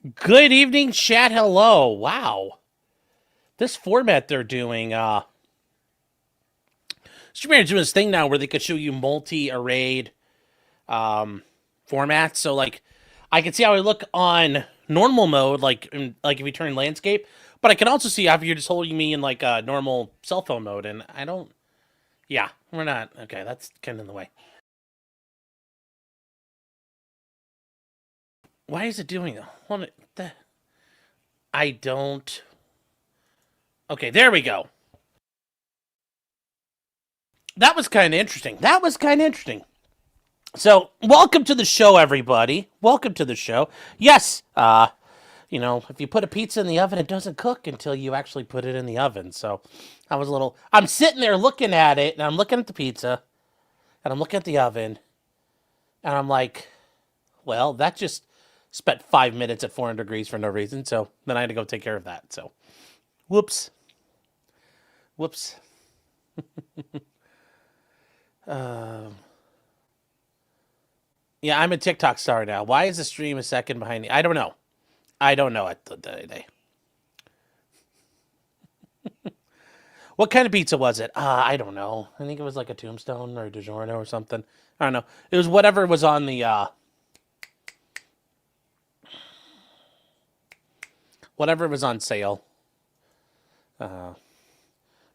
Good evening, chat. Hello. Wow. This format they're doing, Streamer's doing this thing now where they could show you multi-arrayed formats. So like I can see how I look on normal mode, like if you turn landscape, but I can also see how you're just holding me in like a normal cell phone mode, and I don't. Yeah, we're not okay. That's kind of in the way. Why is it doing that? I don't. Okay, there we go. That was kind of interesting. That was kind of interesting. So, welcome to the show, everybody. Welcome to the show. Yes, if you put a pizza in the oven, it doesn't cook until you actually put it in the oven. So, I was a little. I'm sitting there looking at it, and I'm looking at the pizza, and I'm looking at the oven, and I'm like, well, that just spent 5 minutes at 400 degrees for no reason. So, then I had to go take care of that. So, whoops. Whoops. Yeah, I'm a TikTok star now. Why is the stream a second behind me? I don't know. I don't know at the day. What kind of pizza was it? I don't know. I think it was like a Tombstone or a DiGiorno or something. I don't know. It was whatever was on the whatever was on sale. But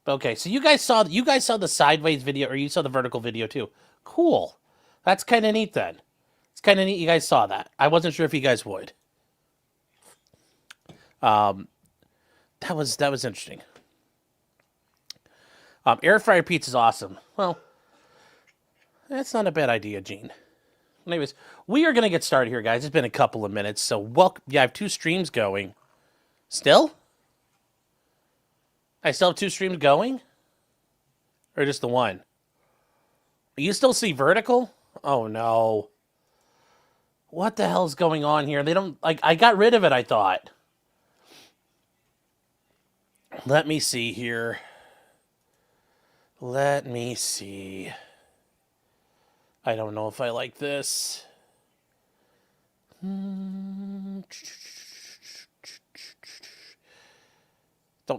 okay, so you guys saw the sideways video, or you saw the vertical video too. Cool. That's kind of neat then. It's kind of neat you guys saw that. I wasn't sure if you guys would. That was interesting. Air fryer pizza is awesome. Well, that's not a bad idea, Gene. Anyways, we are gonna get started here, guys. It's been a couple of minutes, so welcome. Yeah, I have two streams going. Still? I still have two streams going? Or just the one? You still see vertical? Oh no. What the hell's going on here? They don't like I got rid of it, I thought. Let me see here. Let me see. I don't know if I like this. Don't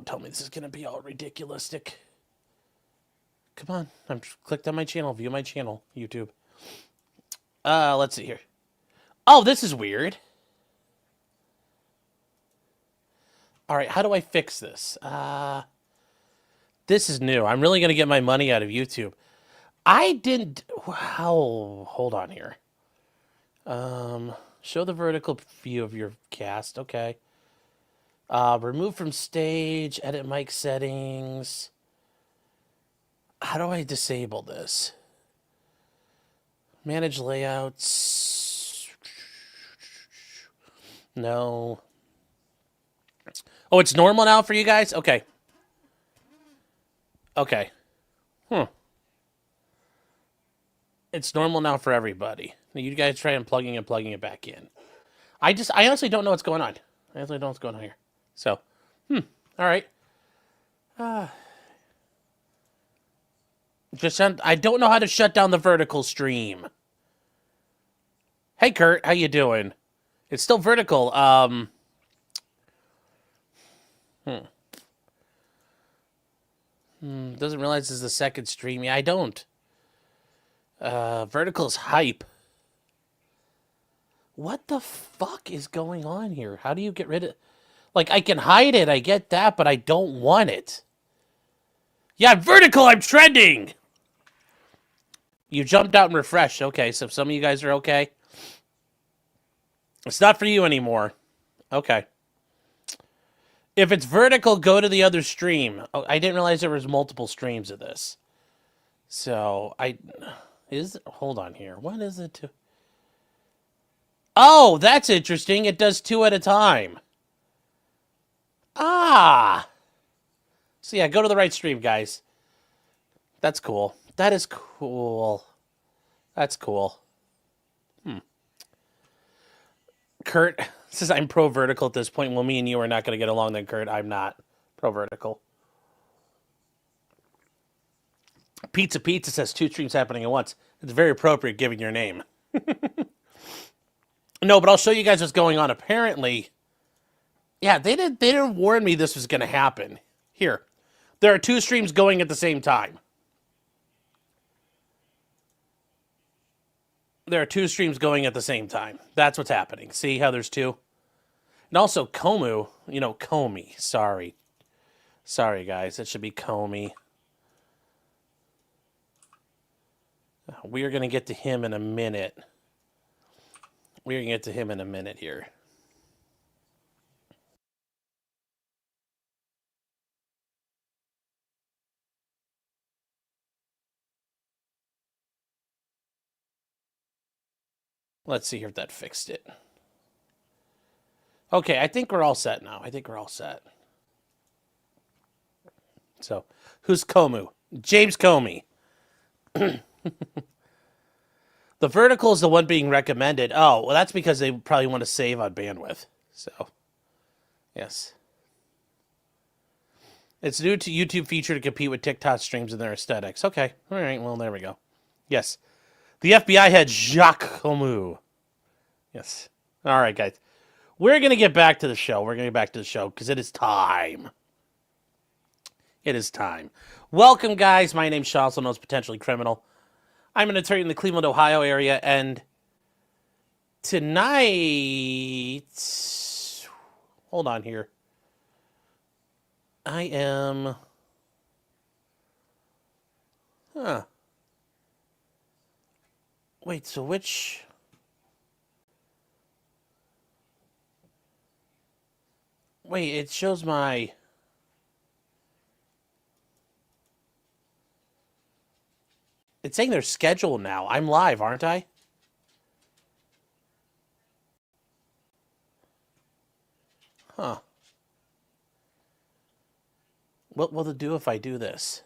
tell me this is going to be all ridiculistic. Come on. I'm clicked on my channel. View my channel. YouTube. Let's see here. Oh, this is weird. All right, how do I fix this? This is new. I'm really going to get my money out of YouTube. I didn't... Wow. Hold on here. Show the vertical view of your cast. Okay. Remove from stage. Edit mic settings. How do I disable this? Manage layouts. No. Oh, it's normal now for you guys? Okay. Okay. It's normal now for everybody. Now you guys try unplugging and plugging it back in. I honestly don't know what's going on. I honestly don't know what's going on here. So, all right. I don't know how to shut down the vertical stream. Hey, Kurt, how you doing? It's still vertical. Doesn't realize this is the second stream. Yeah, I don't. Vertical's hype. What the fuck is going on here? How do you get rid of... Like, I can hide it, I get that, but I don't want it. Yeah, vertical, I'm trending! You jumped out and refreshed. Okay, so some of you guys are okay. It's not for you anymore. Okay. If it's vertical, go to the other stream. Oh, I didn't realize there was multiple streams of this. So, hold on here. What is it? Oh, that's interesting. It does two at a time. Ah. So yeah, go to the right stream, guys. That's cool. That is cool. That's cool. Kurt says I'm pro vertical at this point. Well, me and you are not going to get along then, Kurt. I'm not pro vertical. Pizza says two streams happening at once. It's very appropriate given your name. No, but I'll show you guys what's going on. Apparently, Yeah, they didn't warn me this was going to happen. Here, there are two streams going at the same time. There are two streams going at the same time. That's what's happening. See how there's two? And also Comey. Sorry. Sorry, guys. It should be Comey. We are going to get to him in a minute. We're going to get to him in a minute here. Let's see if that fixed it. Okay, I think we're all set now. So, who's Comey? James Comey. The vertical is the one being recommended. Oh, well, that's because they probably want to save on bandwidth. So, yes. It's new to YouTube feature to compete with TikTok streams and their aesthetics. Okay. All right. Well, there we go. Yes. The FBI head Jacques Comey. Yes. All right, guys. We're going to get back to the show. Because it is time. It is time. Welcome, guys. My name's Sean, also known as Potentially Criminal. I'm an attorney in the Cleveland, Ohio area, and tonight... Hold on here. I am... Wait, so which... Wait, it shows my... It's saying they're scheduled now. I'm live, aren't I? Huh. What will it do if I do this?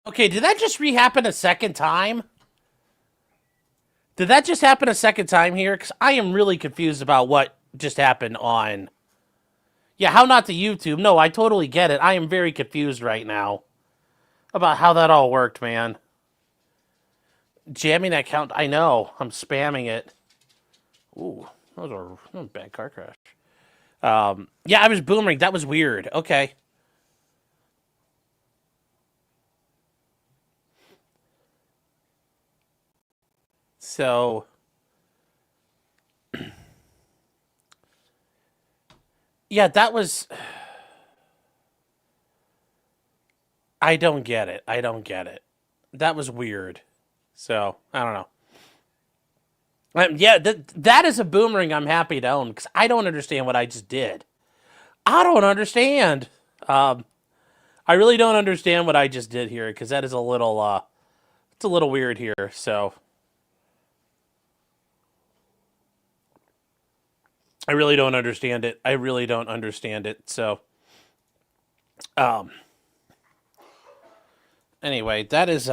Okay, did that just re-happen a second time? Did that just happen a second time here? Because I am really confused about what just happened on... Yeah, how not to YouTube? No, I totally get it. I am very confused right now about how that all worked, man. Jamming that count... I know. I'm spamming it. Ooh, that was a bad car crash. Yeah, I was boomering. That was weird. Okay. So, yeah, that was... I don't get it. That was weird. So, I don't know. Yeah, that is a boomerang I'm happy to own, because I don't understand what I just did. I don't understand. I really don't understand what I just did here, because that is a little, it's a little weird here, so... I really don't understand it. So, anyway, that was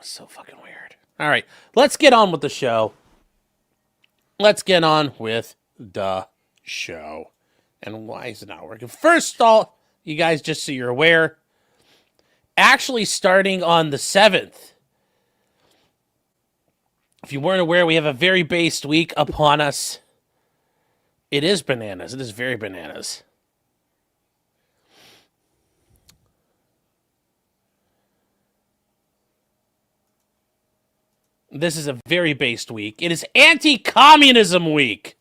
so fucking weird. All right, let's get on with the show. And why is it not working? First of all, you guys, just so you're aware, actually starting on the 7th, if you weren't aware, we have a very based week upon us. It is bananas. It is very bananas. This is a very based week. It is anti-communism week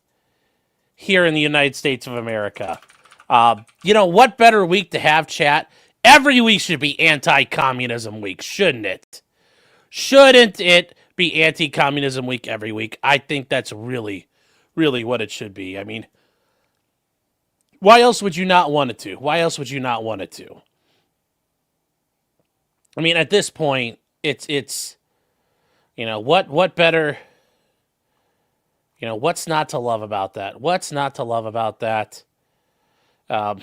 here in the United States of America. You know, what better week to have, chat? Every week should be anti-communism week, shouldn't it? Shouldn't it be anti-communism week every week? I think that's really, really what it should be. I mean, why else would you not want it to? I mean, at this point, it's you know, what better You know, what's not to love about that? What's not to love about that? Um,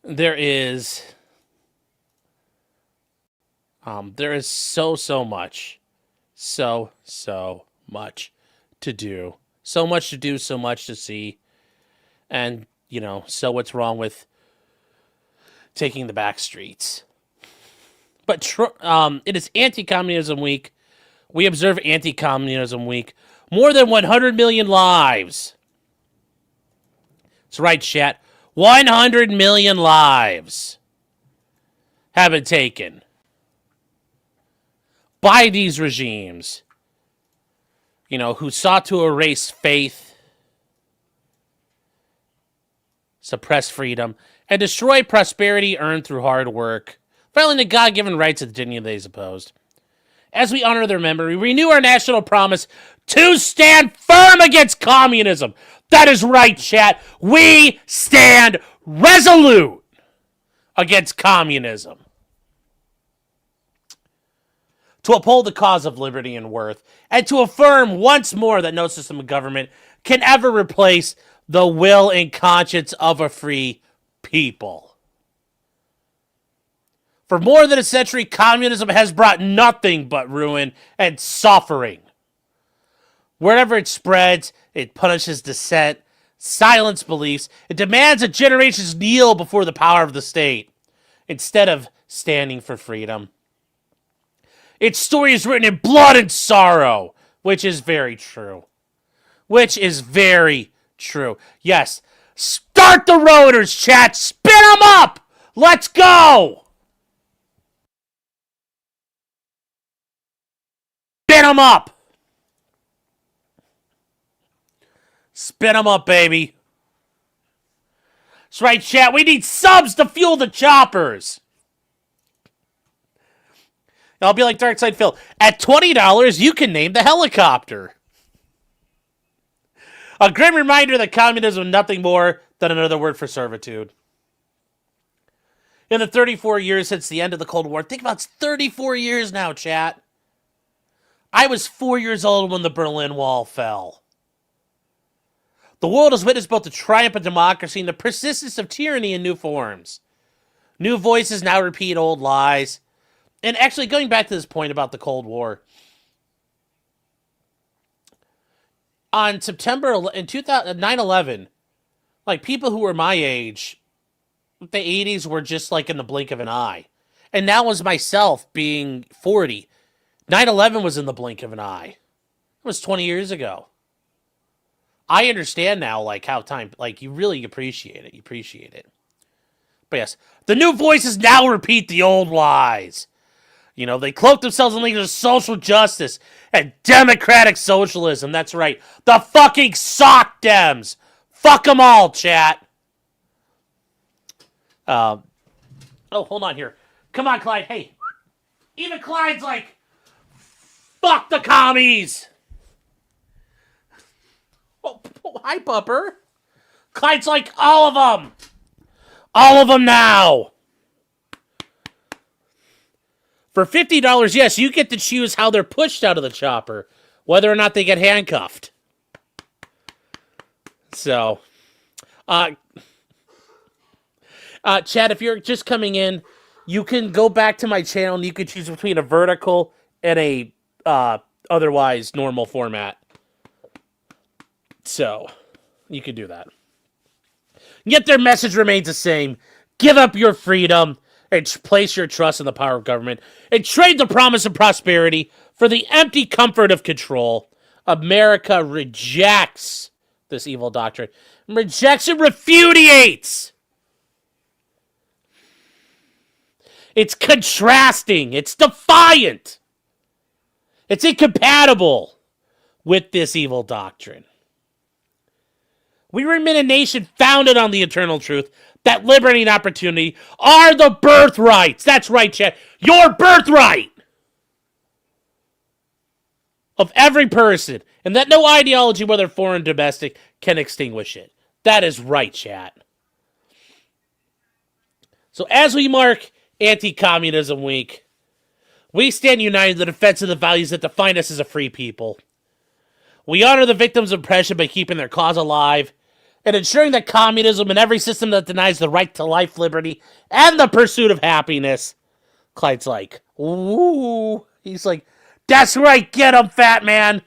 there is so much, so much to do, so much to do, so much to see, and you know, so what's wrong with taking the back streets? But it is Anti-Communism Week. We observe Anti-Communism Week. More than 100 million lives. That's right, chat. 100 million lives have been taken by these regimes, you know, who sought to erase faith, suppress freedom, and destroy prosperity earned through hard work, violating the God-given rights of the dignity they supposed. As we honor their memory, we renew our national promise to stand firm against communism. That is right, chat. We stand resolute against communism. To uphold the cause of liberty and worth, and to affirm once more that no system of government can ever replace the will and conscience of a free people. For more than a century, communism has brought nothing but ruin and suffering. Wherever it spreads, it punishes dissent, silences beliefs, it demands that generations kneel before the power of the state, instead of standing for freedom. Its story is written in blood and sorrow, which is very true. Which is very true. Yes, start the rotors, chat. Spin them up. Let's go. Spin them up. Spin them up, baby. That's right, chat. We need subs to fuel the choppers. I'll be like Darkside Phil. At $20, you can name the helicopter. A grim reminder that communism is nothing more than another word for servitude. In the 34 years since the end of the Cold War, think about it's 34 years now, chat. I was 4 years old when the Berlin Wall fell. The world has witnessed both the triumph of democracy and the persistence of tyranny in new forms. New voices now repeat old lies. And actually, going back to this point about the Cold War, on September in 9/11, like people who were my age, the 80s were just like in the blink of an eye. And now as myself being 40, 9/11 was in the blink of an eye. It was 20 years ago. I understand now, like how time, like you really appreciate it. You appreciate it. But yes, the new voices now repeat the old lies. You know, they cloak themselves in leaders of social justice and democratic socialism. That's right. The fucking sock dems. Fuck them all, chat. Oh, hold on here. Come on, Clyde. Hey. Even Clyde's like, fuck the commies. Oh, hi, Pupper. Clyde's like, all of them. All of them now. For $50, yes, you get to choose how they're pushed out of the chopper, whether or not they get handcuffed. So, Chad, if you're just coming in, you can go back to my channel and you can choose between a vertical and a otherwise normal format. So, you can do that. Yet their message remains the same. Give up your freedom and place your trust in the power of government, and trade the promise of prosperity for the empty comfort of control. America rejects this evil doctrine. Rejects and repudiates. It's contrasting. It's defiant. It's incompatible with this evil doctrine. We remain a nation founded on the eternal truth that liberty and opportunity are the birthrights. That's right, Chad. Your birthright of every person. And that no ideology, whether foreign or domestic, can extinguish it. That is right, chat. So as we mark Anti-Communism Week, we stand united in the defense of the values that define us as a free people. We honor the victims of oppression by keeping their cause alive and ensuring that communism and every system that denies the right to life, liberty, and the pursuit of happiness. Clyde's like, ooh. He's like, that's right, get him, fat man.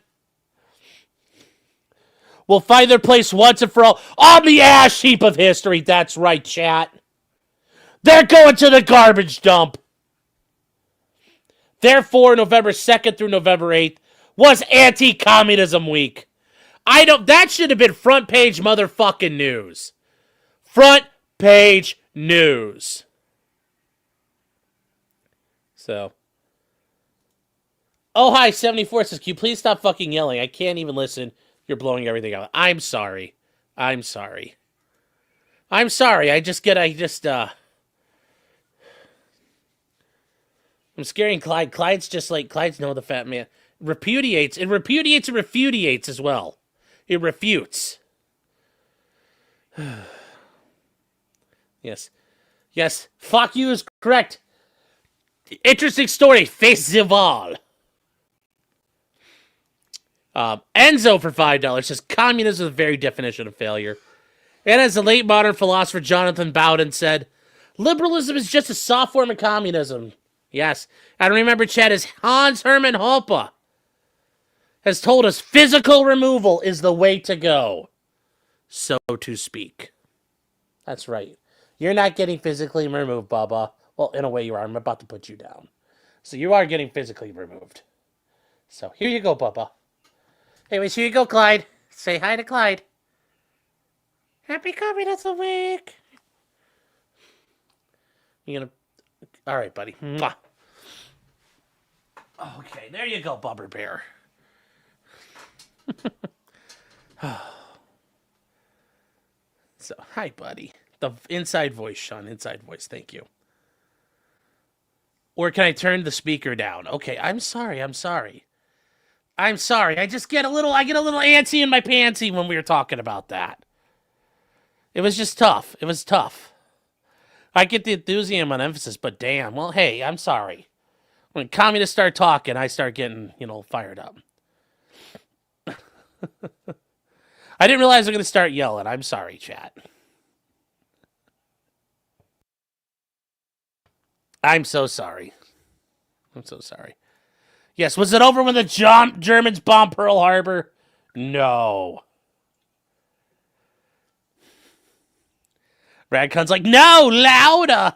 Will find their place once and for all on the ash heap of history. That's right, chat. They're going to the garbage dump. Therefore, November 2nd through November 8th was Anti-Communism Week. That should have been front page motherfucking news. Front page news. So. Oh, hi, 74 says, can you please stop fucking yelling? I can't even listen. You're blowing everything out. I'm sorry. I'm sorry. I'm scaring Clyde. Clyde's no the fat man. Repudiates and refudiates as well. It refutes. Yes. Yes. Fuck you is correct. Interesting story. Face Zival. Enzo for $5 says communism is the very definition of failure. And as the late modern philosopher Jonathan Bowden said, liberalism is just a soft form of communism. Yes. And remember, Chad, as Hans Hermann Hoppe has told us, physical removal is the way to go, so to speak. That's right. You're not getting physically removed, Bubba. Well, in a way you are. I'm about to put you down. So you are getting physically removed. So here you go, Bubba. Anyways, here you go, Clyde. Say hi to Clyde. Happy Communism Week. You gonna... All right, buddy. Mwah. Okay, there you go, Bubber Bear. So, hi, buddy. The inside voice, Sean. Inside voice. Thank you. Or can I turn the speaker down? Okay, I'm sorry. I get a little antsy in my pantsy when we were talking about that. It was just tough. I get the enthusiasm on emphasis, but damn. Well, hey, I'm sorry. When communists start talking, I start getting, fired up. I didn't realize I was going to start yelling. I'm sorry, chat. I'm so sorry. Yes, was it over when the Germans bombed Pearl Harbor? No. Radcon's like, no, louder.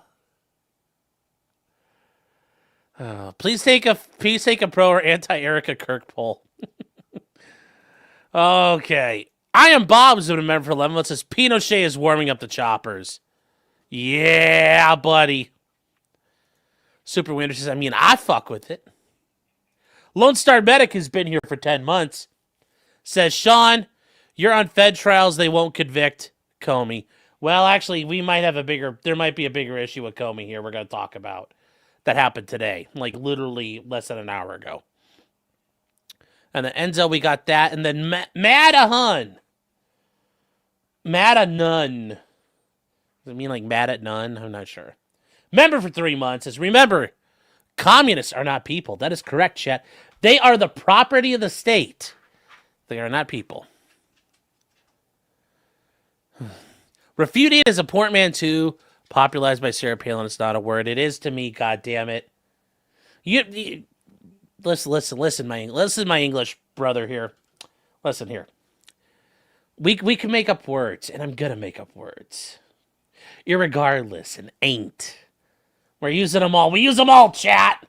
Please take a pro or anti-Erica Kirk poll. Okay. I am Bob's been a member for 11 months. Says Pinochet is warming up the choppers. Yeah, buddy. Super Winter says, I fuck with it. Lone Star Medic has been here for 10 months. Says, Sean, you're on Fed trials. They won't convict Comey. Well, actually, there might be a bigger issue with Comey here we're going to talk about. That happened today. Like, literally less than an hour ago. And then Enzo, we got that. And then Mad-a-Nun. Does it mean like mad at none? I'm not sure. Member for 3 months says, remember, communists are not people. That is correct, chat. They are the property of the state. They are not people. Refudiate is a portmanteau popularized by Sarah Palin. It's not a word. It is to me, God damn it. You listen, my English brother here. Listen here. We can make up words, and I'm gonna make up words. Irregardless and ain't. We're using them all. We use them all, chat.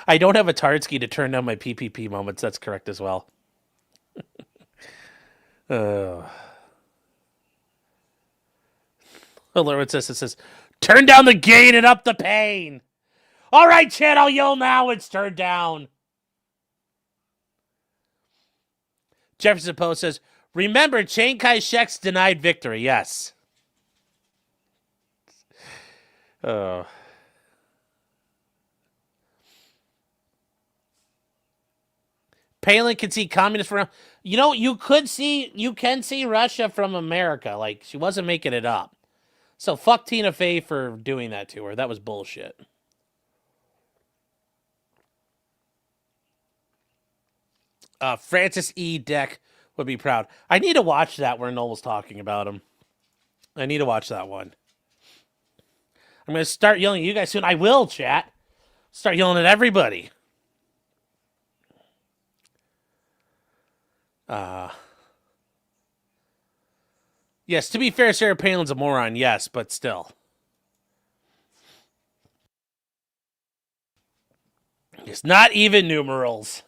I don't have a Tardsky to turn down my PPP moments. That's correct as well. It says, turn down the gain and up the pain. All right, chat, I'll yell now. It's turned down. Jefferson Post says, remember, Chiang Kai-shek's denied victory. Yes. Palin can see communists from... you can see Russia from America. Like, she wasn't making it up. So fuck Tina Fey for doing that to her. That was bullshit. Francis E. Deck would be proud. I need to watch that where Noel was talking about him. I need to watch that one. I'm going to start yelling at you guys soon. I will, chat. Start yelling at everybody. Yes, to be fair, Sarah Palin's a moron, yes, but still. It's not even numerals.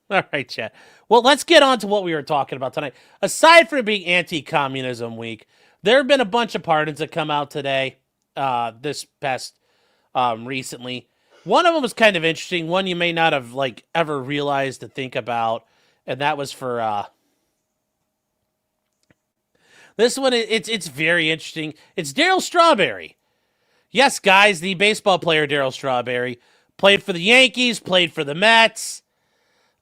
All right, chat. Well, let's get on to what we were talking about tonight. Aside from it being anti-communism week, there have been a bunch of pardons that come out today, this past recently. One of them was kind of interesting. One you may not have ever realized to think about, and that was for this one. It's very interesting. It's Darryl Strawberry. Yes, guys, the baseball player Darryl Strawberry played for the Yankees, played for the Mets.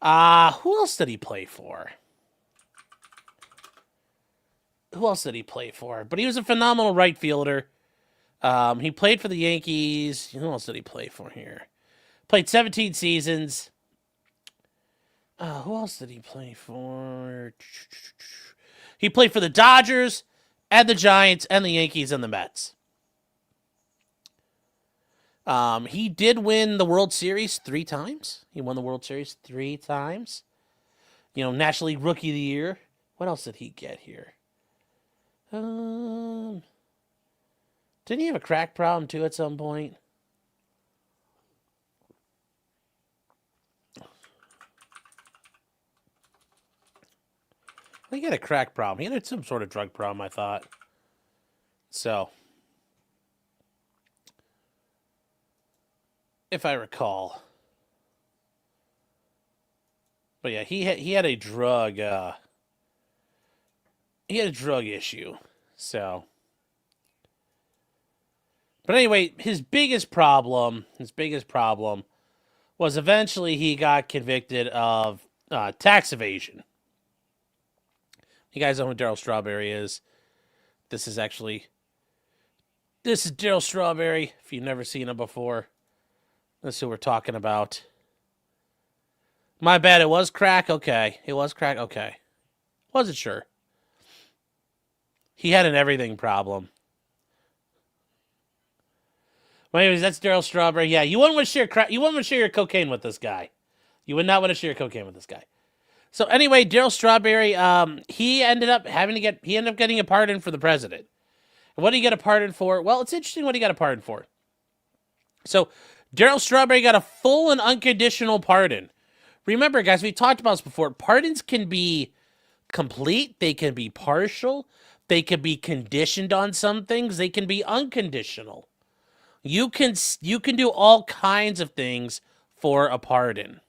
Who else did he play for? But he was a phenomenal right fielder. He played for the Yankees. Who else did he play for here? Played 17 seasons. Who else did he play for? He played for the Dodgers and the Giants and the Yankees and the Mets. He did win the World Series 3 times. He won the World Series 3 times. National League Rookie of the Year. What else did he get here? Didn't he have a crack problem too at some point? He had a crack problem. He had some sort of drug problem, I thought. So, if I recall. But yeah, he had a drug issue. So, but anyway, his biggest problem was eventually he got convicted of tax evasion. You guys know who Darryl Strawberry is. This is Darryl Strawberry. If you've never seen him before, that's who we're talking about. My bad, it was crack? Okay. It was crack? Okay. Wasn't sure. He had an everything problem. Well, anyways, that's Darryl Strawberry. Yeah, you wouldn't want to share crack. You wouldn't want to share your cocaine with this guy. You would not want to share your cocaine with this guy. So anyway, Darryl Strawberry, he ended up getting a pardon for the president. And what did he get a pardon for? Well, it's interesting what he got a pardon for. So Darryl Strawberry got a full and unconditional pardon. Remember, guys, we talked about this before. Pardons can be complete. They can be partial. They can be conditioned on some things. They can be unconditional. You can do all kinds of things for a pardon.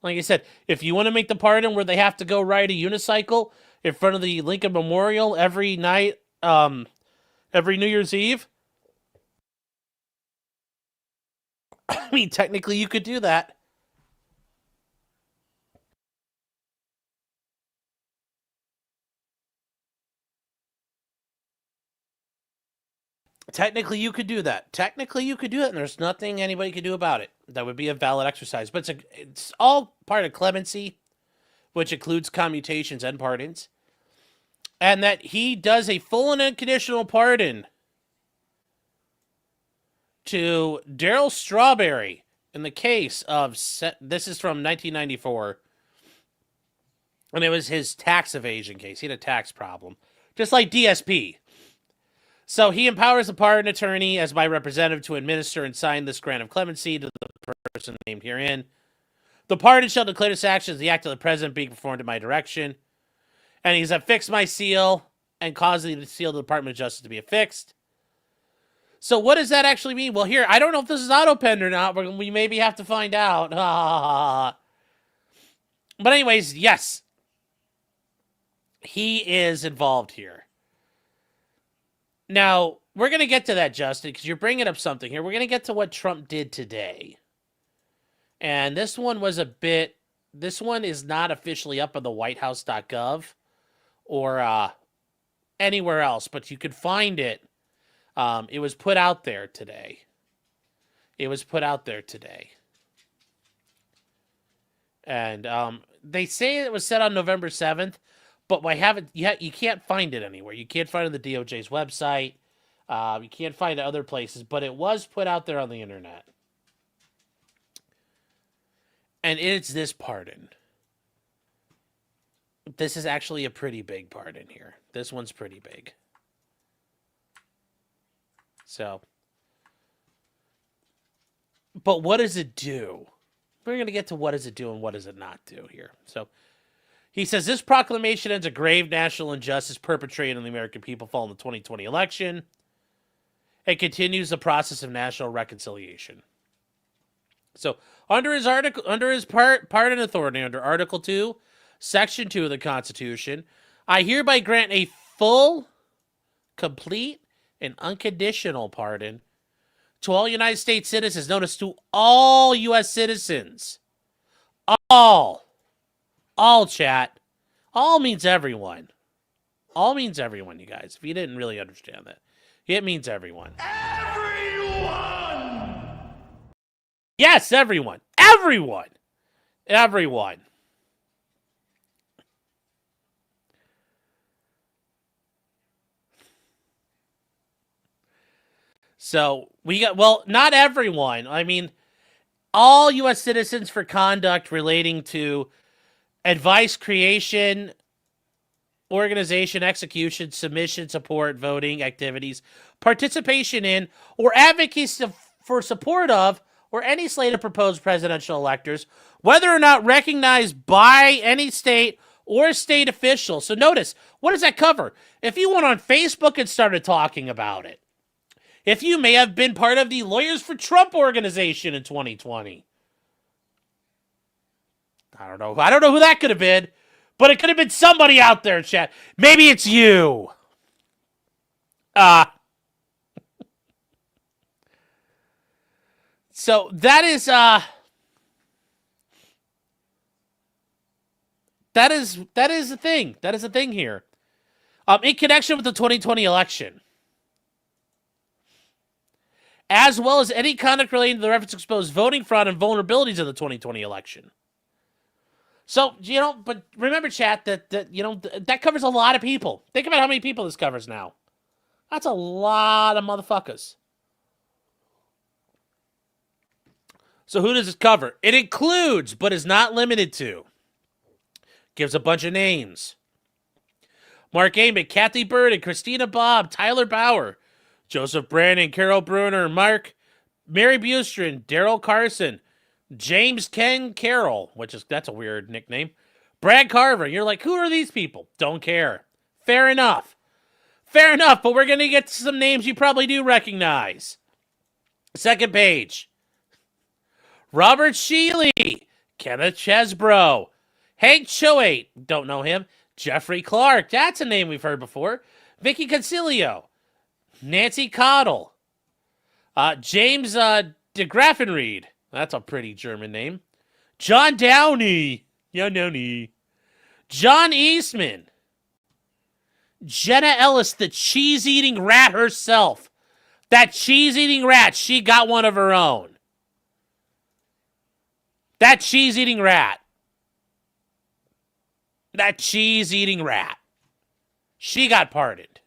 Like I said, if you want to make the pardon where they have to go ride a unicycle in front of the Lincoln Memorial every night, every New Year's Eve, I mean, technically you could do that. Technically, you could do that. And there's nothing anybody could do about it. That would be a valid exercise. But it's all part of clemency, which includes commutations and pardons. And that he does a full and unconditional pardon to Darryl Strawberry in the case of, this is from 1994, and it was his tax evasion case. He had a tax problem, just like DSP. So he empowers the pardon attorney as my representative to administer and sign this grant of clemency to the person named herein. The pardon shall declare this action as the act of the president being performed in my direction. And he's affixed my seal and caused the seal of the Department of Justice to be affixed. So what does that actually mean? Well, here, I don't know if this is auto-penned or not, but we maybe have to find out. But anyways, yes. He is involved here. Now, we're going to get to that, Justin, because you're bringing up something here. We're going to get to what Trump did today. And this one is not officially up on the whitehouse.gov or anywhere else, but you could find it. It was put out there today. And they say it was set on November 7th, but I haven't yet. You can't find it anywhere. You can't find it on the DOJ's website. You can't find it other places, but it was put out there on the internet. And it's this pardon. This is actually a pretty big pardon here. This one's pretty big. So, but what does it do? We're going to get to what does it do and what does it not do here. So, he says this proclamation ends a grave national injustice perpetrated on the American people following the 2020 election. It continues the process of national reconciliation. So, under his pardon authority, under Article 2, Section 2 of the Constitution, I hereby grant a full, complete, and unconditional pardon to all United States citizens. Notice, to all U.S. citizens. All, chat. All means everyone. All means everyone, you guys, if you didn't really understand that. It means everyone. Everyone! Yes, everyone. Everyone. Everyone. So we got, well, not everyone. I mean, all U.S. citizens for conduct relating to advice, creation, organization, execution, submission, support, voting, activities, participation in, or advocacy for support of, or any slate of proposed presidential electors, whether or not recognized by any state or state official. So notice, what does that cover? If you went on Facebook and started talking about it, if you may have been part of the Lawyers for Trump organization in 2020. I don't know who that could have been, but it could have been somebody out there, chat. Maybe it's you. So that is the thing. That is the thing here. In connection with the 2020 election, as well as any conduct relating to the reference exposed voting fraud and vulnerabilities of the 2020 election. So, but remember, chat, that covers a lot of people. Think about how many people this covers now. That's a lot of motherfuckers. So who does it cover? It includes, but is not limited to, gives a bunch of names: Mark Amick, Kathy Bird, and Christina Bobb, Tyler Bauer, Joseph Brandon, Carol Bruner, Mary Bustrin, Daryl Carson, James Ken Carroll, that's a weird nickname, Brad Carver. You're like, who are these people? Don't care. Fair enough, but we're going to get to some names you probably do recognize. Second page. Robert Shealy, Kenneth Chesbro, Hank Choate, don't know him, Jeffrey Clark, that's a name we've heard before, Vicky Concilio, Nancy Cottle, James de Graffenried, that's a pretty German name, John Downey, John Eastman, Jenna Ellis, the cheese-eating rat herself. That cheese-eating rat, she got one of her own. That cheese-eating rat. She got pardoned.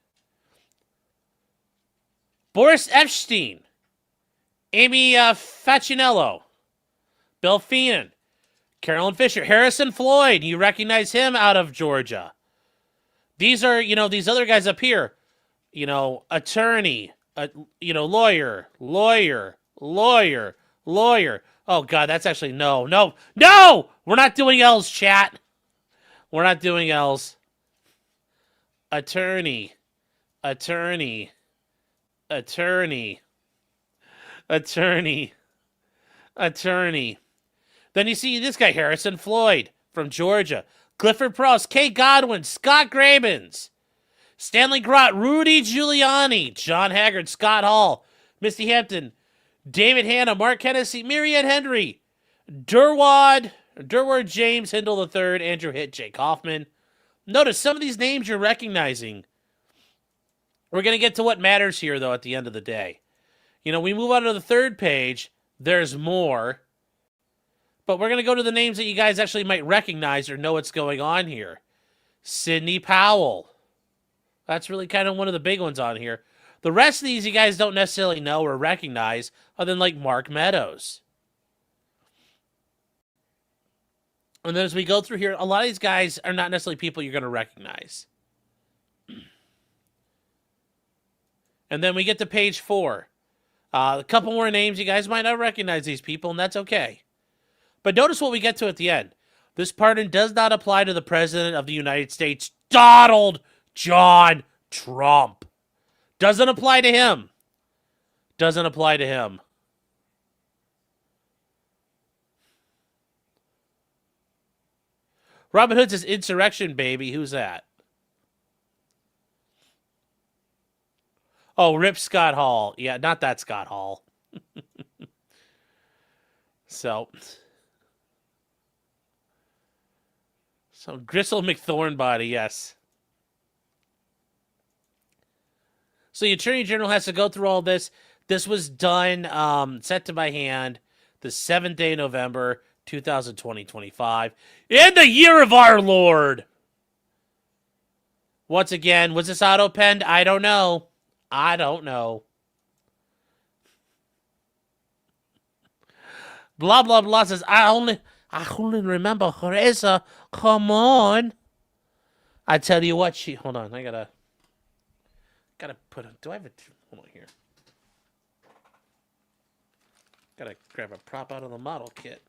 Boris Epstein. Amy Facinello. Bill Feenan. Carolyn Fisher. Harrison Floyd. You recognize him out of Georgia. These are, these other guys up here. Attorney. Lawyer. Oh, God, that's actually no. We're not doing L's, chat. We're not doing L's. Attorney. Then you see this guy, Harrison Floyd from Georgia. Clifford Prowse, Kay Godwin, Scott Grabens, Stanley Grott, Rudy Giuliani, John Haggard, Scott Hall, Misty Hampton, David Hanna, Mark Hennessy, Marianne Henry, Durward James, Hindle III, Andrew Hitt, Jake Hoffman. Notice some of these names you're recognizing. We're going to get to what matters here, though, at the end of the day. We move on to the third page. There's more. But we're going to go to the names that you guys actually might recognize or know what's going on here. Sidney Powell. That's really kind of one of the big ones on here. The rest of these you guys don't necessarily know or recognize, other than like Mark Meadows. And then as we go through here, a lot of these guys are not necessarily people you're going to recognize. And then we get to page 4. A couple more names. You guys might not recognize these people, and that's okay. But notice what we get to at the end. This pardon does not apply to the President of the United States, Donald John Trump. Doesn't apply to him. Doesn't apply to him. Robin Hood says insurrection, baby. Who's that? Oh, Rip Scott Hall. Yeah, not that Scott Hall. So Gristle McThornbody, yes. So the Attorney General has to go through all this. This was done, set to by hand, the 7th day of November, 2025, in the year of our Lord. Once again, was this auto-penned? I don't know. I don't know. Blah, blah, blah says, I only remember Teresa. Come on. I tell you what, hold on, I gotta put do I have hold on here. Gotta grab a prop out of the model kit.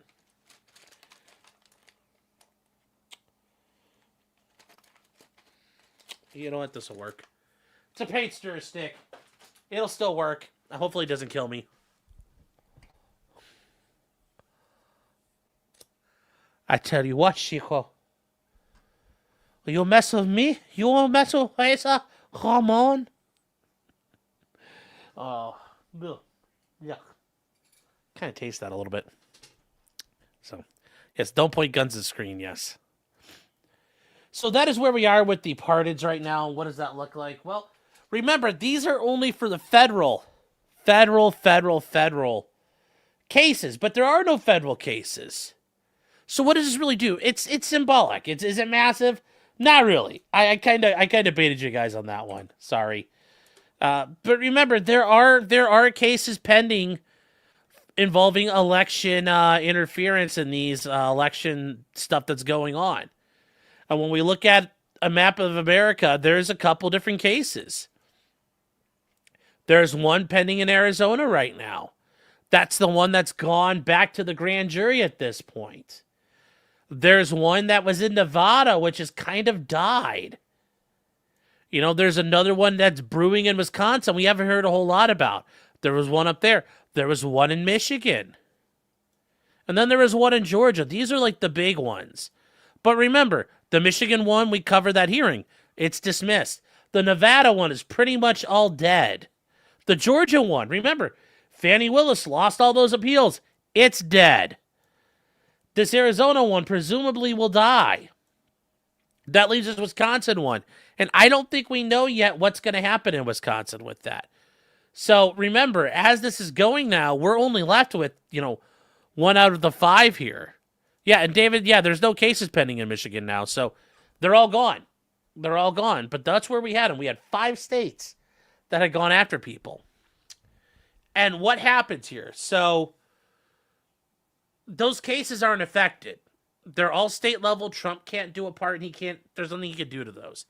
You know what, this will work. It's a paint stir stick. It'll still work. Hopefully it doesn't kill me. I tell you what, Chico. You mess with me? You won't mess with Teresa? Come on. Oh, yeah. Kind of taste that a little bit. So, yes, don't point guns at the screen, yes. So that is where we are with the pardons right now. What does that look like? Well, remember, these are only for the federal cases, but there are no federal cases. So what does this really do? It's symbolic. Is it massive? Not really. I kind of baited you guys on that one. Sorry. But remember, there are cases pending involving election interference in these election stuff that's going on. And when we look at a map of America, there's a couple different cases. There's one pending in Arizona right now. That's the one that's gone back to the grand jury at this point. There's one that was in Nevada, which has kind of died. You know, there's another one that's brewing in Wisconsin we haven't heard a whole lot about. There was one up there. There was one in Michigan. And then there was one in Georgia. These are like the big ones. But remember, the Michigan one, we covered that hearing. It's dismissed. The Nevada one is pretty much all dead. The Georgia one, remember, Fannie Willis lost all those appeals. It's dead. This Arizona one presumably will die. That leaves us Wisconsin one. And I don't think we know yet what's going to happen in Wisconsin with that. So remember, as this is going now, we're only left with, 1 out of the 5 here. Yeah, and David, there's no cases pending in Michigan now. So they're all gone. They're all gone. But that's where we had them. We had 5 states that had gone after people. And what happens here? So those cases aren't affected. They're all state level. Trump can't do a part, and there's nothing he can do to those.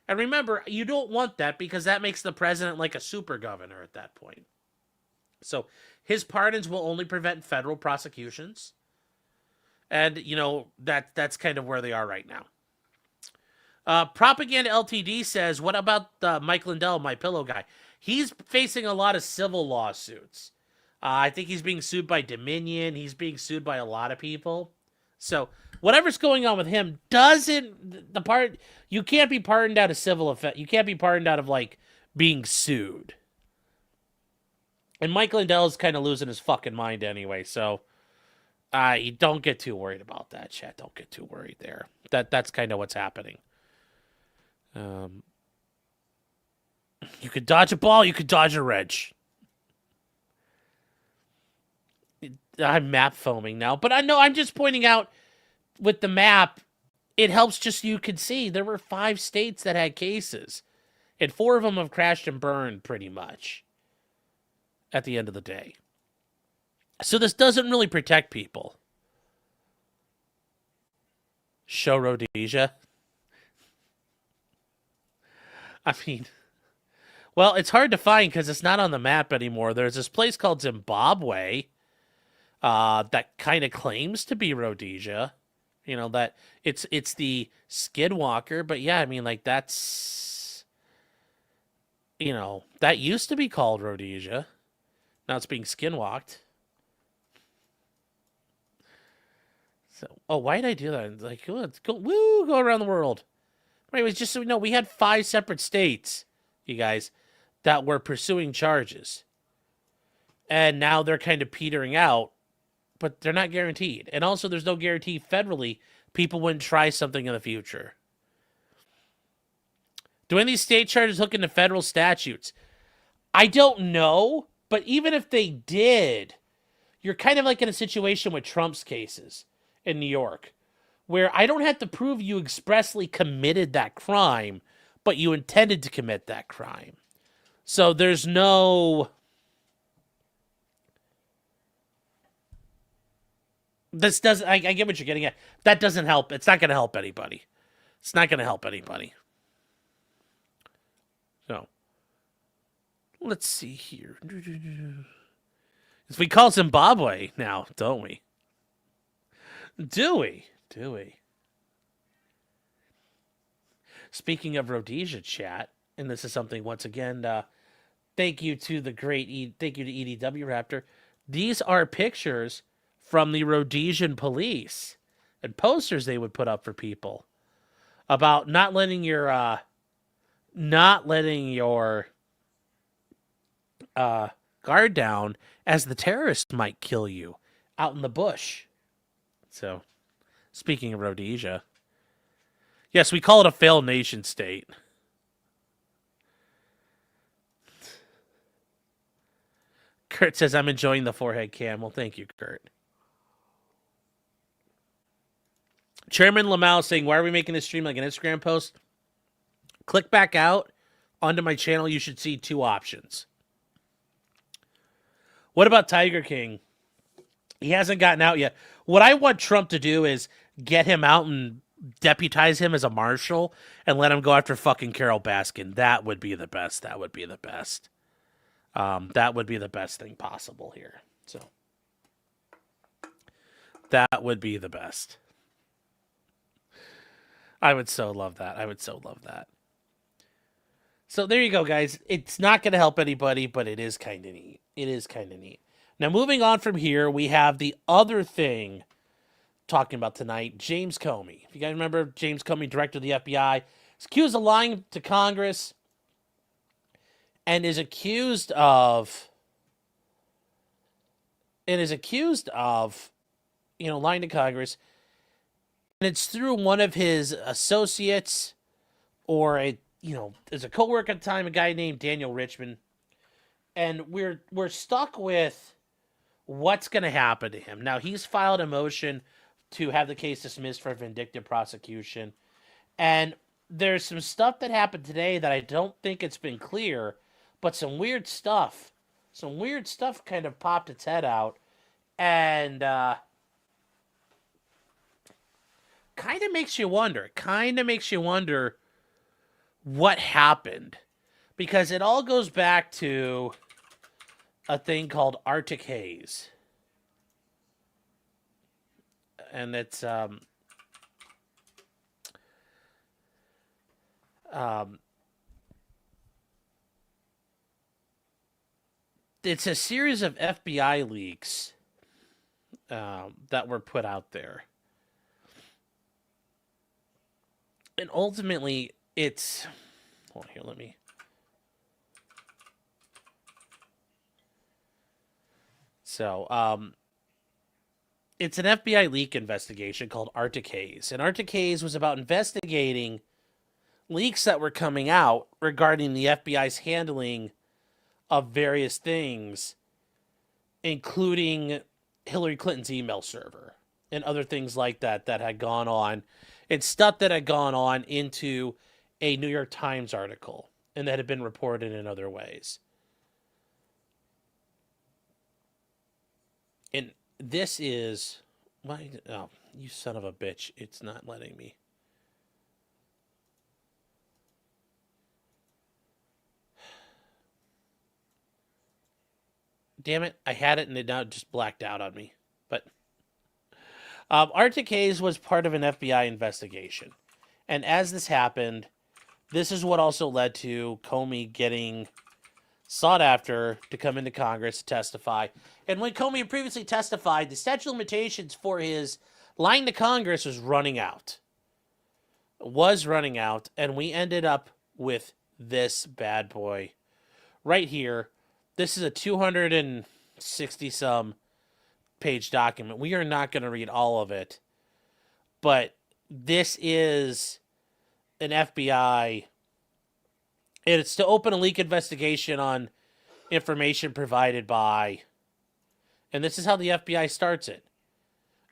And remember, you don't want that because that makes the president like a super governor at that point. So his pardons will only prevent federal prosecutions. And, that's kind of where they are right now. Propaganda LTD says, what about Mike Lindell, my pillow guy? He's facing a lot of civil lawsuits. I think he's being sued by Dominion. He's being sued by a lot of people. So whatever's going on with him you can't be pardoned out of civil offense. You can't be pardoned out of being sued. And Mike Lindell's kind of losing his fucking mind anyway. So you don't get too worried about that, chat. Don't get too worried there. That's kind of what's happening. You could dodge a ball. You could dodge a wrench. I'm map foaming now, but I know I'm just pointing out with the map, it helps just so you can see there were 5 states that had cases, and 4 of them have crashed and burned pretty much at the end of the day. So this doesn't really protect people. Show Rhodesia. I mean, well, it's hard to find because it's not on the map anymore. There's this place called Zimbabwe that kind of claims to be Rhodesia. You know, that it's the Skinwalker, but yeah, I mean, like, that's, you know, that used to be called Rhodesia. Now it's being skinwalked. So, oh, why did I do that? Like, oh, let's go, woo, go around the world. Anyways, just so we know, we had 5 separate states, you guys, that were pursuing charges. And now they're kind of petering out, but they're not guaranteed. And also, there's no guarantee federally people wouldn't try something in the future. Do any of these state charges hook into federal statutes? I don't know, but even if they did, you're kind of like in a situation with Trump's cases in New York, where I don't have to prove you expressly committed that crime, but you intended to commit that crime. So there's no... This doesn't... I get what you're getting at. That doesn't help. It's not going to help anybody. It's not going to help anybody. So, let's see here. We call Zimbabwe now, don't we? Do we? Speaking of Rhodesia, chat, and this is something, once again, thank you to thank you to EDW Raptor. These are pictures from the Rhodesian police and posters they would put up for people about not letting your guard down, as the terrorist might kill you out in the bush. So, speaking of Rhodesia, yes, we call it a failed nation state. Kurt says, I'm enjoying the forehead cam. Well, thank you, Kurt. Chairman Lamau saying, why are we making this stream like an Instagram post? Click back out onto my channel. You should see 2 options. What about Tiger King? He hasn't gotten out yet. What I want Trump to do is get him out and deputize him as a marshal and let him go after fucking Carol Baskin. That would be the best. That would be the best. That would be the best thing possible here. So that would be the best. I would so love that. I would so love that. So there you go, guys. It's not going to help anybody, but it is kind of neat. It is kind of neat. Now, moving on from here, we have the other thing talking about tonight, James Comey. If you guys remember, James Comey, director of the FBI, is accused of lying to Congress and is accused of lying to Congress. And it's through one of his associates or there's a coworker at the time, a guy named Daniel Richman. And we're stuck with what's going to happen to him. Now, he's filed a motion to have the case dismissed for vindictive prosecution. And there's some stuff that happened today that I don't think it's been clear, but some weird stuff kind of popped its head out. And kind of makes you wonder. What happened. Because it all goes back to a thing called Arctic Haze. And it's it's a series of FBI leaks that were put out there. And ultimately, it's... Hold on here, let me... So, it's an FBI leak investigation called Arctic Haze. And Arctic Haze was about investigating leaks that were coming out regarding the FBI's handling of various things, including Hillary Clinton's email server and other things like that that had gone on, and stuff that had gone on into a New York Times article and that had been reported in other ways. And this is why? Oh, you son of a bitch! It's not letting me. Damn it! I had it and it now just blacked out on me. But Arctic Haze was part of an FBI investigation, and as this happened, this is what also led to Comey getting sought after to come into Congress to testify. And when Comey had previously testified, the statute of limitations for his lying to Congress was running out. And we ended up with this bad boy right here. This is a 260 some page document. We are not going to read all of it, but this is an FBI. It's to open a leak investigation on information provided by, and this is how the FBI starts it.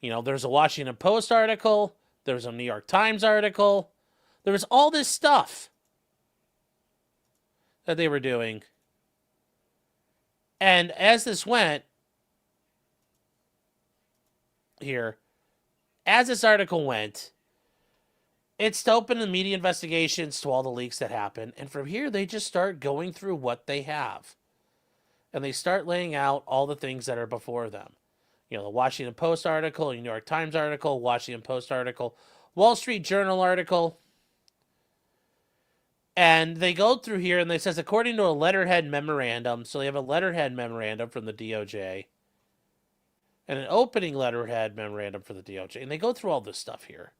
You know, there's a Washington Post article, there's a New York Times article, there was all this stuff that they were doing. And as this went, here, as this article went, it's to open the media investigations to all the leaks that happen. And from here, they just start going through what they have. And they start laying out all the things that are before them. You know, the Washington Post article, New York Times article, Washington Post article, Wall Street Journal article. And they go through here and they says, according to a letterhead memorandum, so they have a letterhead memorandum from the DOJ and an opening letterhead memorandum for the DOJ. And they go through all this stuff here.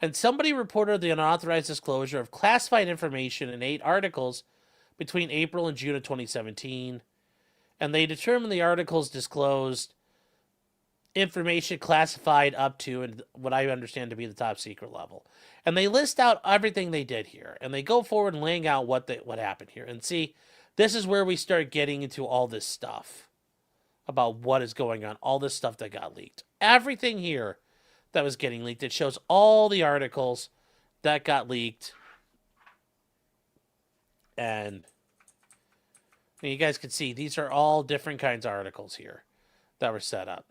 And somebody reported the unauthorized disclosure of classified information in 8 articles between April and June of 2017. And they determined the articles disclosed information classified up to and what I understand to be the top secret level. And they list out everything they did here. And they go forward and laying out what happened here. And see, this is where we start getting into all this stuff about what is going on. All this stuff that got leaked. Everything here that was getting leaked. It shows all the articles that got leaked. And you guys can see these are all different kinds of articles here that were set up.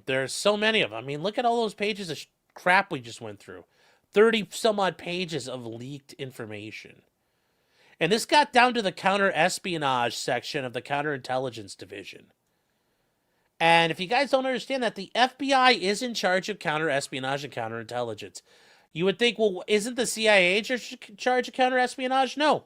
There's so many of them. I mean, look at all those pages of crap we just went through. 30 some odd pages of leaked information. And this got down to the counter-espionage section of the counterintelligence division. And if you guys don't understand that, the FBI is in charge of counter-espionage and counterintelligence. You would think, well, isn't the CIA in charge of counter-espionage? No.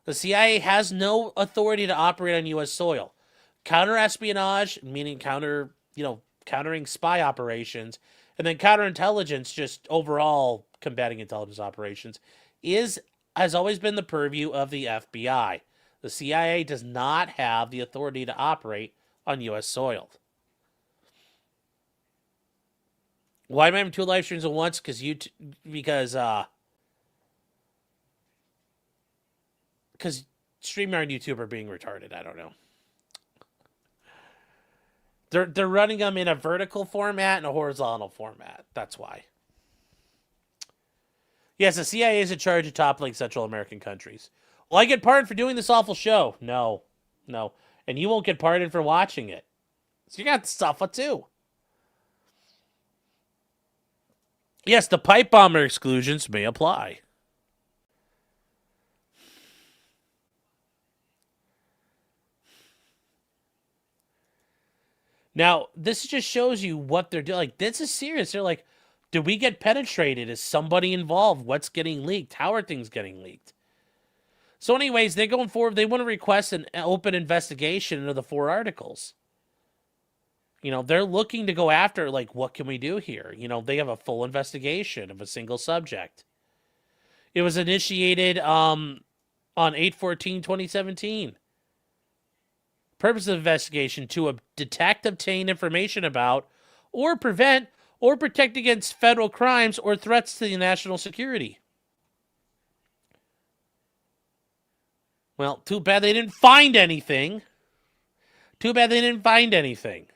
The CIA has no authority to operate on U.S. soil. Counter-espionage, meaning countering spy operations, and then counterintelligence, just overall combating intelligence operations, has always been the purview of the FBI. The CIA does not have the authority to operate on U.S. soil. Why am I having 2 live streams at once? Because StreamYard and YouTube are being retarded. I don't know. They're running them in a vertical format and a horizontal format. That's why. Yes, the CIA is in charge of toppling Central American countries. Will I get pardoned for doing this awful show? No. And you won't get pardoned for watching it. So you got to suffer too. Yes, the pipe bomber exclusions may apply. Now, this just shows you what they're doing. Like, this is serious. They're like, did we get penetrated? Is somebody involved? What's getting leaked? How are things getting leaked? So anyways, they're going forward. They want to request an open investigation into the 4 articles. You know, they're looking to go after, like, what can we do here? You know, they have a full investigation of a single subject. It was initiated on 8/14/2017. Purpose of the investigation to detect, obtain information about, or prevent, or protect against federal crimes or threats to the national security. Well, too bad they didn't find anything. Too bad they didn't find anything.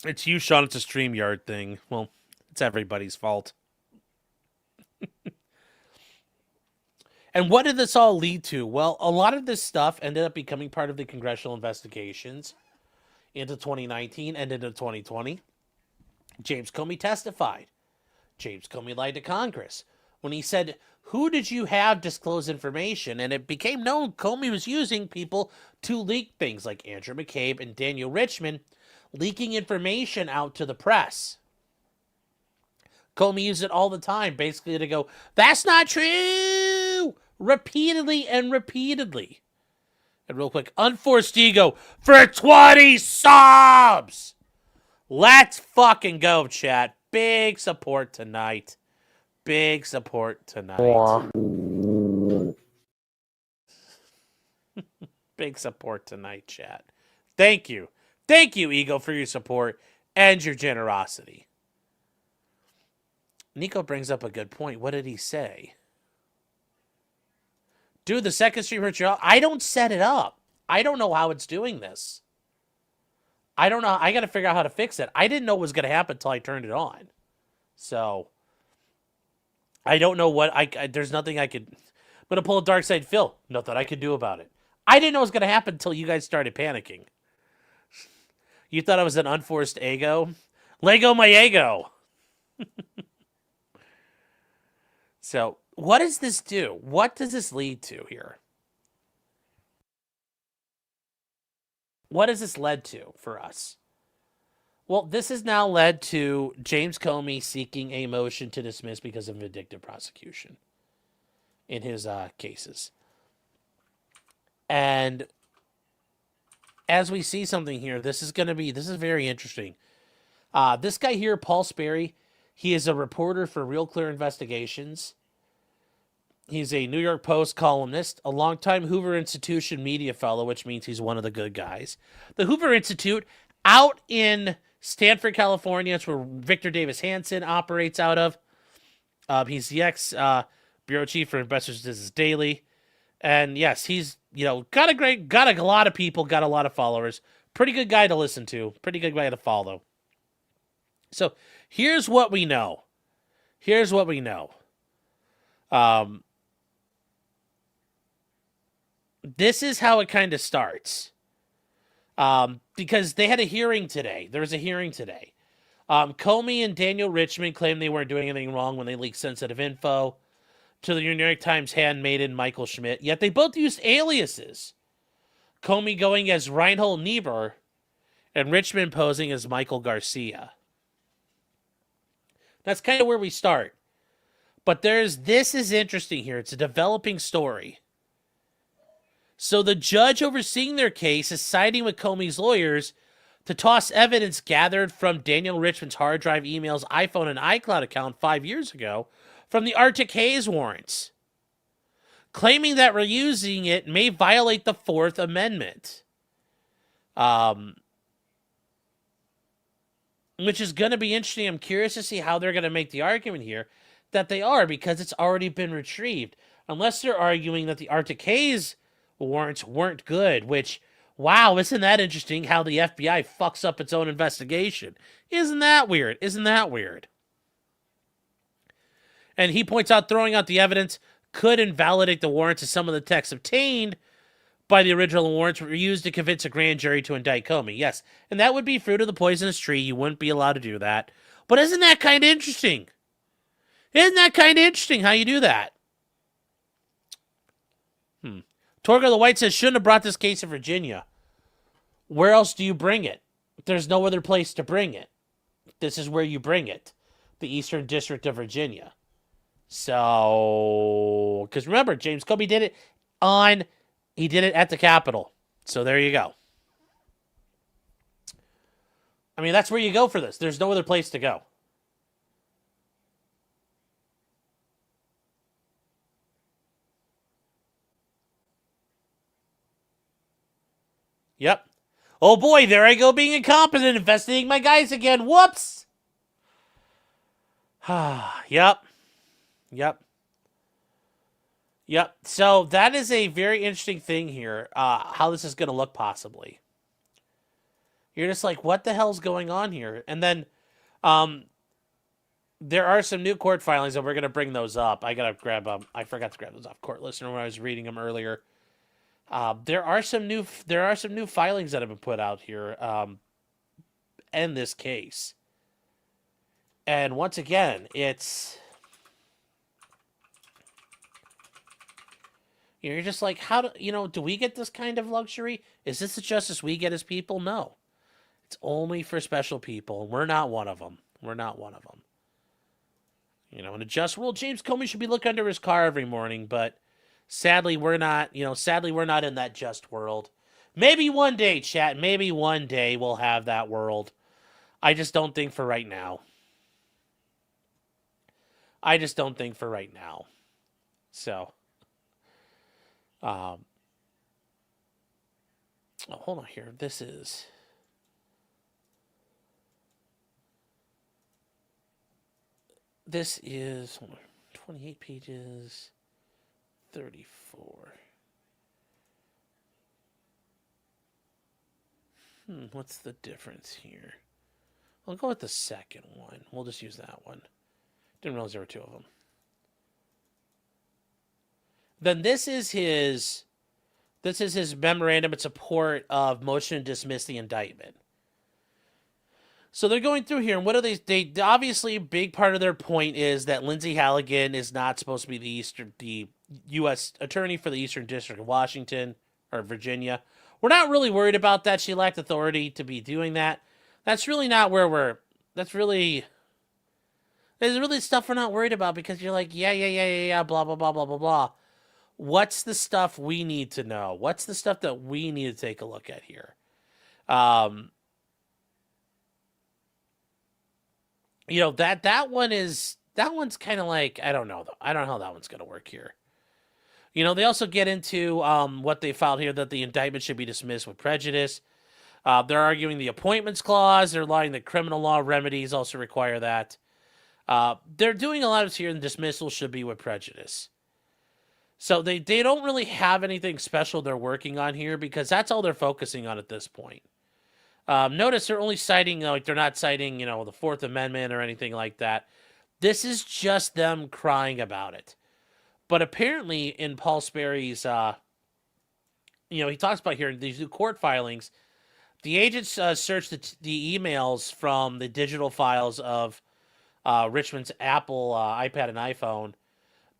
It's you, Sean. It's a StreamYard thing. Well, it's everybody's fault. And what did this all lead to? Well, a lot of this stuff ended up becoming part of the congressional investigations into 2019 and into 2020. James Comey testified. James Comey lied to Congress when he said, "Who did you have disclose information?" And it became known Comey was using people to leak things, like Andrew McCabe and Daniel Richman, leaking information out to the press. Comey used it all the time, basically to go, "That's not true!" Repeatedly and repeatedly. And real quick, Unforced Ego for 20 subs! Let's fucking go, chat. Big support tonight. Big support tonight. Big support tonight, chat. Thank you. Thank you, Ego, for your support and your generosity. Nico brings up a good point. What did he say? Dude, the second stream hurt you. I don't set it up. I don't know how it's doing this. I don't know. I got to figure out how to fix it. I didn't know what was going to happen until I turned it on. So, I don't know what there's nothing I could. I'm going to pull a Dark Side Phil. Nothing I could do about it. I didn't know what was going to happen until you guys started panicking. You thought I was an unforced ego? Lego my ego. So, what does this do? What does this lead to here? What has this led to for us? Well, this has now led to James Comey seeking a motion to dismiss because of vindictive prosecution in his cases. And as we see something here, this is very interesting. This guy here, Paul Sperry, he is a reporter for Real Clear Investigations. He's a New York Post columnist, a longtime Hoover Institution media fellow, which means he's one of the good guys. The Hoover Institute, out in Stanford, California, it's where Victor Davis Hanson operates out of. He's the ex-bureau chief for Investors Business Daily. And yes, he's, got a lot of people, got a lot of followers. Pretty good guy to listen to. Pretty good guy to follow. So here's what we know. This is how it kind of starts. Because they had a hearing today. There was a hearing today. Comey and Daniel Richman claimed they weren't doing anything wrong when they leaked sensitive info to the New York Times handmaiden Michael Schmidt. Yet they both used aliases. Comey going as Reinhold Niebuhr and Richman posing as Michael Garcia. That's kind of where we start. But this is interesting here. It's a developing story. So the judge overseeing their case is siding with Comey's lawyers to toss evidence gathered from Daniel Richman's hard drive, emails, iPhone, and iCloud account 5 years ago from the Arctic Haze warrants, claiming that reusing it may violate the Fourth Amendment. Which is going to be interesting. I'm curious to see how they're going to make the argument here that they are, because it's already been retrieved. Unless they're arguing that the Arctic Haze warrants weren't good, which, wow, isn't that interesting how the FBI fucks up its own investigation? Isn't that weird? And he points out throwing out the evidence could invalidate the warrants, as some of the texts obtained by the original warrants were used to convince a grand jury to indict Comey. Yes, and that would be fruit of the poisonous tree. You wouldn't be allowed to do that. But isn't that kind of interesting? How you do that? Torgo the White says, shouldn't have brought this case in Virginia. Where else do you bring it? There's no other place to bring it. This is where you bring it. The Eastern District of Virginia. So, because remember, James Comey did it at the Capitol. So there you go. I mean, that's where you go for this. There's no other place to go. Yep. Oh boy, there I go being incompetent, investigating my guys again. Whoops. Yep. Yep. So that is a very interesting thing here. How this is going to look possibly. You're just like, what the hell's going on here? And then, um, there are some new court filings, and we're going to bring those up. I gotta grab I forgot to grab those off Court Listener when I was reading them earlier. There are some new filings that have been put out here in this case. And once again, it's you're just like, how do we get this kind of luxury? Is this the justice we get as people? No. It's only for special people. We're not one of them. We're not one of them. In a just world, James Comey should be looking under his car every morning, but sadly, we're not, sadly, we're not in that just world. Maybe one day, chat, maybe one day we'll have that world. I just don't think for right now. So, oh, hold on here. This is 28 pages, 34. What's the difference here? I'll go with the second one. We'll just use that one. Didn't realize there were two of them. Then this is his memorandum in support of motion to dismiss the indictment. So they're going through here, and what are they obviously, a big part of their point is that Lindsay Halligan is not supposed to be the U.S. attorney for the Eastern District of Washington or Virginia. We're not really worried about that. She lacked authority to be doing that. That's really not where there's really stuff we're not worried about, because you're like, yeah, blah, blah, blah, blah, blah, blah. What's the stuff we need to know? What's the stuff that we need to take a look at here? That one's kind of like, I don't know, though. I don't know how that one's going to work here. They also get into what they filed here, that the indictment should be dismissed with prejudice. They're arguing the appointments clause. They're lying that criminal law remedies also require that. They're doing a lot of here, and dismissal should be with prejudice. So they don't really have anything special they're working on here, because that's all they're focusing on at this point. Notice they're only citing, they're not citing, the Fourth Amendment or anything like that. This is just them crying about it. But apparently in Paul Sperry's, he talks about here, these new court filings, the agents searched the emails from the digital files of Richmond's Apple iPad and iPhone.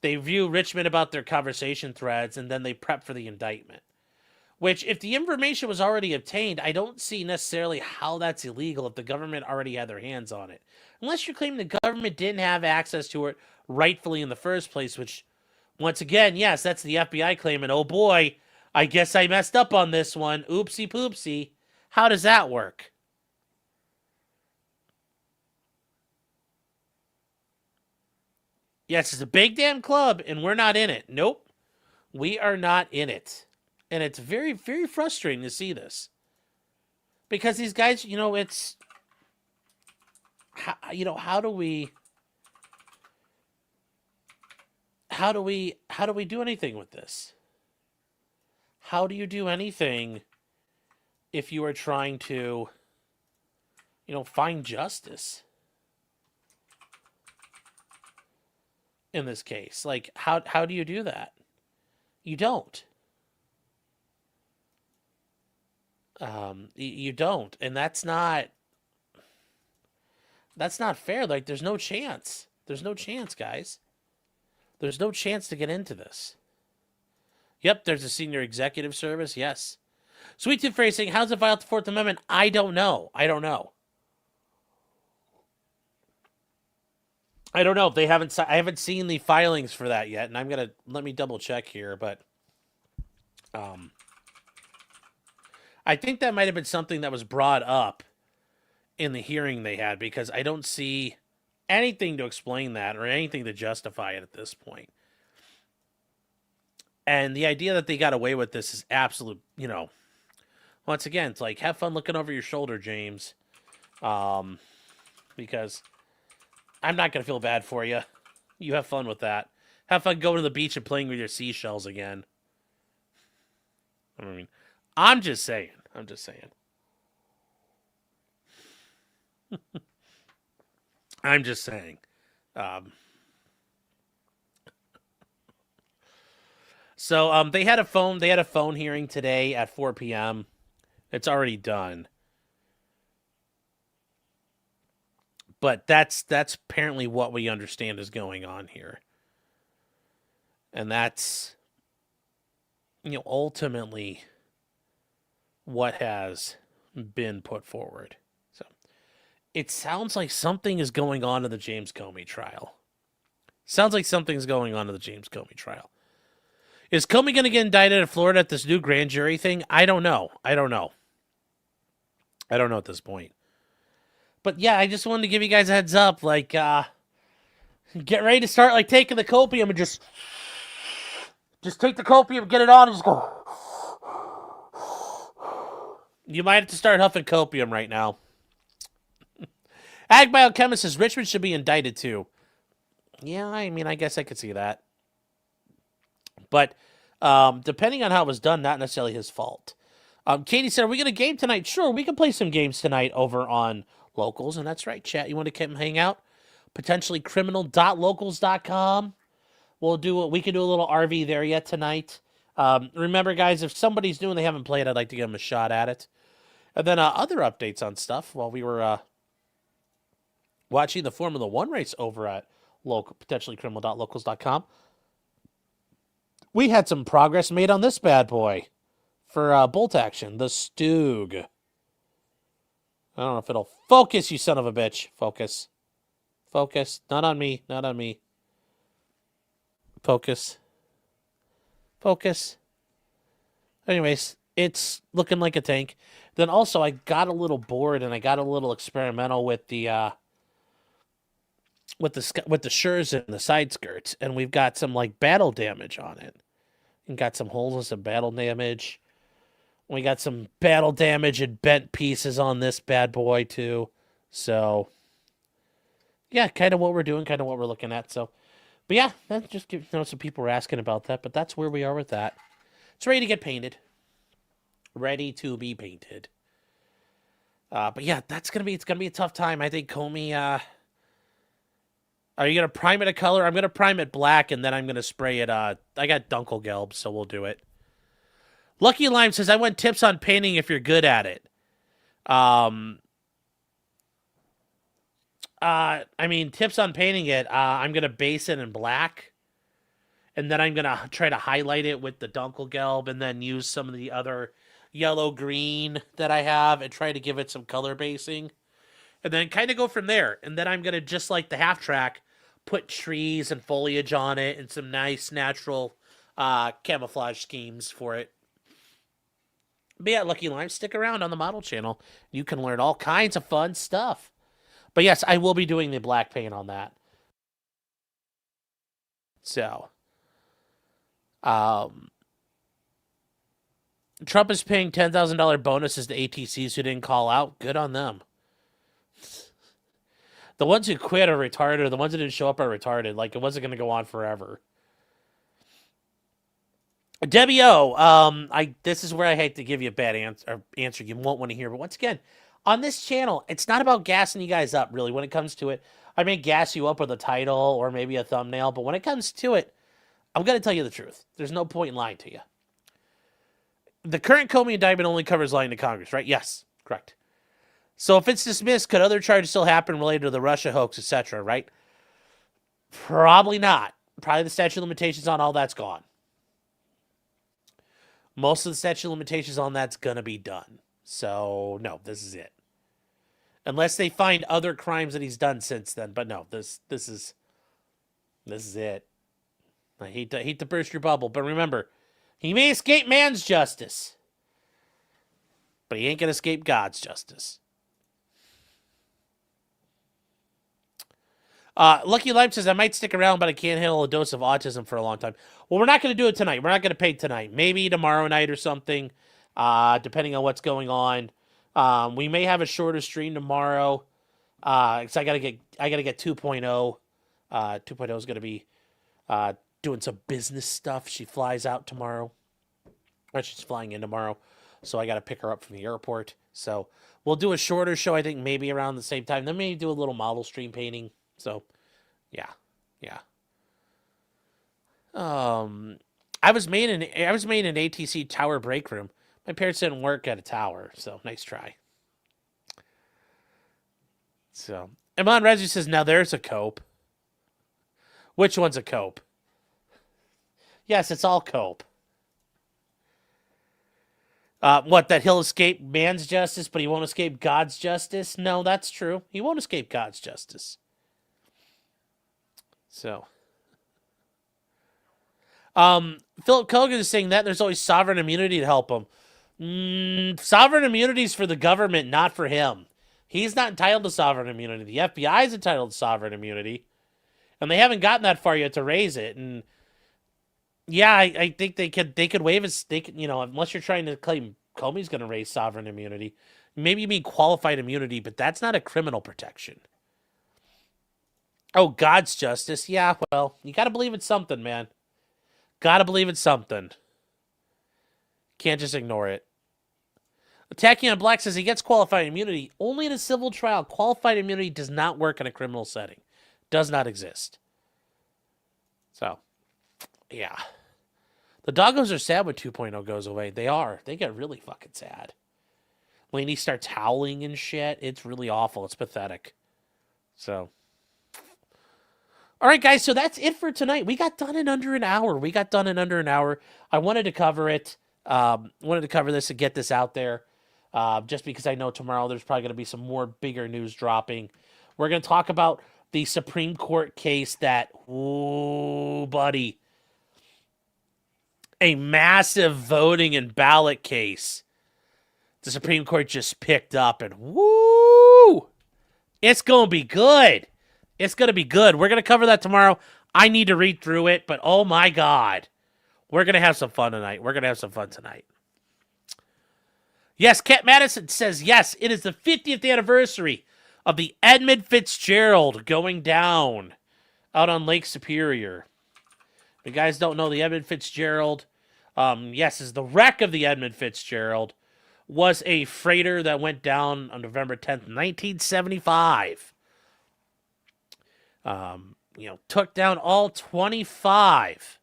They view Richmond about their conversation threads, and then they prep for the indictment. Which, if the information was already obtained, I don't see necessarily how that's illegal if the government already had their hands on it. Unless you're claiming the government didn't have access to it rightfully in the first place, which, once again, yes, that's the FBI claiming, oh boy, I guess I messed up on this one. Oopsie poopsie. How does that work? Yes, it's a big damn club, and we're not in it. Nope. We are not in it. And it's very, very frustrating to see this. Because these guys, it's... how do we do anything with this? How do you do anything if you are trying to, find justice? In this case, like, how do you do that? You don't. You don't, and that's not fair. Like, there's no chance. There's no chance, guys. There's no chance to get into this. Yep, there's a senior executive service. Yes. Sweet Tooth Fairy saying, how's it violate the Fourth Amendment? I don't know. I don't know. They haven't. I haven't seen the filings for that yet, and let me double check here. But, I think that might have been something that was brought up in the hearing they had, because I don't see anything to explain that or anything to justify it at this point. And the idea that they got away with this is absolute. Once again, it's like, have fun looking over your shoulder, James, because I'm not going to feel bad for you. You have fun with that. Have fun going to the beach and playing with your seashells again. I mean, I'm just saying. I'm just saying. I'm just saying. Um, so they had a phone hearing today at 4 p.m. It's already done. But that's apparently what we understand is going on here. And that's ultimately what has been put forward. So it sounds like something is going on in the James Comey trial. Sounds like something's going on in the James Comey trial. Is Comey going to get indicted in Florida at this new grand jury thing? I don't know. I don't know at this point. But yeah, I just wanted to give you guys a heads up. Like, get ready to start like taking the copium and just take the copium, get it on, and just go. You might have to start huffing copium right now. Ag biochemist says Richmond should be indicted too. Yeah, I mean, I guess I could see that. But depending on how it was done, not necessarily his fault. Katie said, are we going to game tonight? Sure, we can play some games tonight over on Locals. And that's right, chat. You want to come hang out? Potentiallycriminal.locals.com. We can do a little RV there yet tonight. Remember, guys, if somebody's new and they haven't played, I'd like to give them a shot at it. And then other updates on stuff while we were watching the Formula One race over at potentiallycriminal.locals.com. We had some progress made on this bad boy for bolt action, the Stug. I don't know if it'll focus, you son of a bitch. Focus. Focus. Not on me. Not on me. Focus. Focus. Anyways, it's looking like a tank. Then also, I got a little bored and I got a little experimental with the shirts and the side skirts, and we've got some like battle damage on it. And got some holes and some battle damage. We got some battle damage and bent pieces on this bad boy too. So yeah, kind of what we're doing, kind of what we're looking at. So, but yeah, that's just some people were asking about that, but that's where we are with that. It's ready to get painted. Ready to be painted. But yeah, it's gonna be a tough time. I think Comey. Are you gonna prime it a color? I'm gonna prime it black, and then I'm gonna spray it. I got Dunkelgelb, so we'll do it. Lucky Lime says, "I want tips on painting if you're good at it." I mean, tips on painting it. I'm gonna base it in black, and then I'm gonna try to highlight it with the Dunkelgelb, and then use some of the other yellow green that I have, and try to give it some color basing. And then kind of go from there. And then I'm going to, just like the half track, put trees and foliage on it and some nice natural camouflage schemes for it. But yeah, Lucky Lime, stick around on the model channel. You can learn all kinds of fun stuff. But yes, I will be doing the black paint on that. So, Trump is paying $10,000 bonuses to ATCs who didn't call out. Good on them. The ones who quit are retarded. The ones that didn't show up are retarded. Like, it wasn't going to go on forever. Debbie O, this is where I hate to give you a bad answer you won't want to hear. But once again, on this channel, it's not about gassing you guys up, really, when it comes to it. I may gas you up with a title or maybe a thumbnail, but when it comes to it, I'm going to tell you the truth. There's no point in lying to you. The current Comey indictment only covers lying to Congress, right? Yes, correct. So if it's dismissed, could other charges still happen related to the Russia hoax, etc., right? Probably not. Probably the statute of limitations on all that's gone. Most of the statute of limitations on that's going to be done. So, no, this is it. Unless they find other crimes that he's done since then. But no, this is it. I hate to burst your bubble, but remember, he may escape man's justice, but he ain't going to escape God's justice. Lucky Lime says, I might stick around, but I can't handle a dose of autism for a long time. Well, we're not going to do it tonight. We're not going to paint tonight. Maybe tomorrow night or something, depending on what's going on. We may have a shorter stream tomorrow, because I gotta get 2.0. 2.0 is going to be doing some business stuff. She flies out tomorrow. Or she's flying in tomorrow. So I got to pick her up from the airport. So we'll do a shorter show, I think, maybe around the same time. Then maybe do a little model stream painting. So, yeah. Yeah. I was made in ATC tower break room. My parents didn't work at a tower, so nice try. So, Iman Rezi says, now there's a cope. Which one's a cope? Yes, it's all cope. What, that he'll escape man's justice, but he won't escape God's justice? No, that's true. He won't escape God's justice. So, Philip Kogan is saying that there's always sovereign immunity to help him. Sovereign immunity is for the government, not for him. He's not entitled to sovereign immunity. The FBI is entitled to sovereign immunity, and they haven't gotten that far yet to raise it. And yeah, I think they could waive his. They could, unless you're trying to claim Comey's going to raise sovereign immunity. Maybe you mean qualified immunity, but that's not a criminal protection. Oh, God's justice. Yeah, well, you got to believe it's something, man. Got to believe it's something. Can't just ignore it. Attacking on Black says he gets qualified immunity only in a civil trial. Qualified immunity does not work in a criminal setting. Does not exist. So, yeah. The doggos are sad when 2.0 goes away. They are. They get really fucking sad. When he starts howling and shit, it's really awful. It's pathetic. So, all right, guys. So that's it for tonight. We got done in under an hour. I wanted to cover it. Wanted to cover this and get this out there. Just because I know tomorrow there's probably going to be some more bigger news dropping. We're going to talk about the Supreme Court case that, ooh, buddy, a massive voting and ballot case the Supreme Court just picked up, and woo, it's going to be good. It's going to be good. We're going to cover that tomorrow. I need to read through it, but oh my God, we're going to have some fun tonight. Yes, Kat Madison says, yes, it is the 50th anniversary of the Edmund Fitzgerald going down out on Lake Superior. If you guys don't know, the Edmund Fitzgerald, yes, is the wreck of the Edmund Fitzgerald, was a freighter that went down on November 10th, 1975. Took down all 25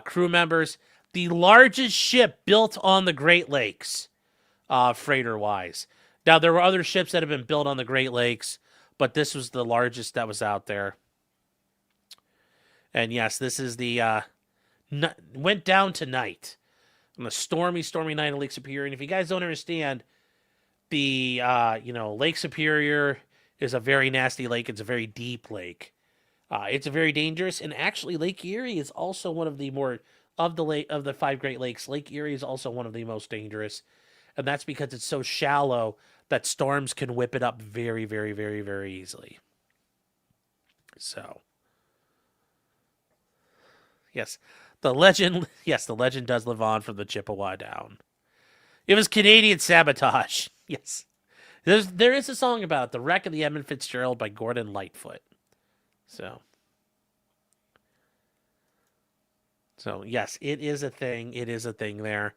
crew members. The largest ship built on the Great Lakes, freighter-wise. Now, there were other ships that have been built on the Great Lakes, but this was the largest that was out there. And yes, this is the, went down tonight on a stormy, stormy night in Lake Superior. And if you guys don't understand, the, Lake Superior is a very nasty lake. It's a very deep lake. It's a very dangerous, and actually Lake Erie is also one of the more, of the 5 Great Lakes, Lake Erie is also one of the most dangerous. And that's because it's so shallow that storms can whip it up very, very, very, very easily. So, yes, the legend does live on from the Chippewa down. It was Canadian sabotage. Yes. There is a song about it, The Wreck of the Edmund Fitzgerald by Gordon Lightfoot. So, yes, it is a thing. It is a thing there.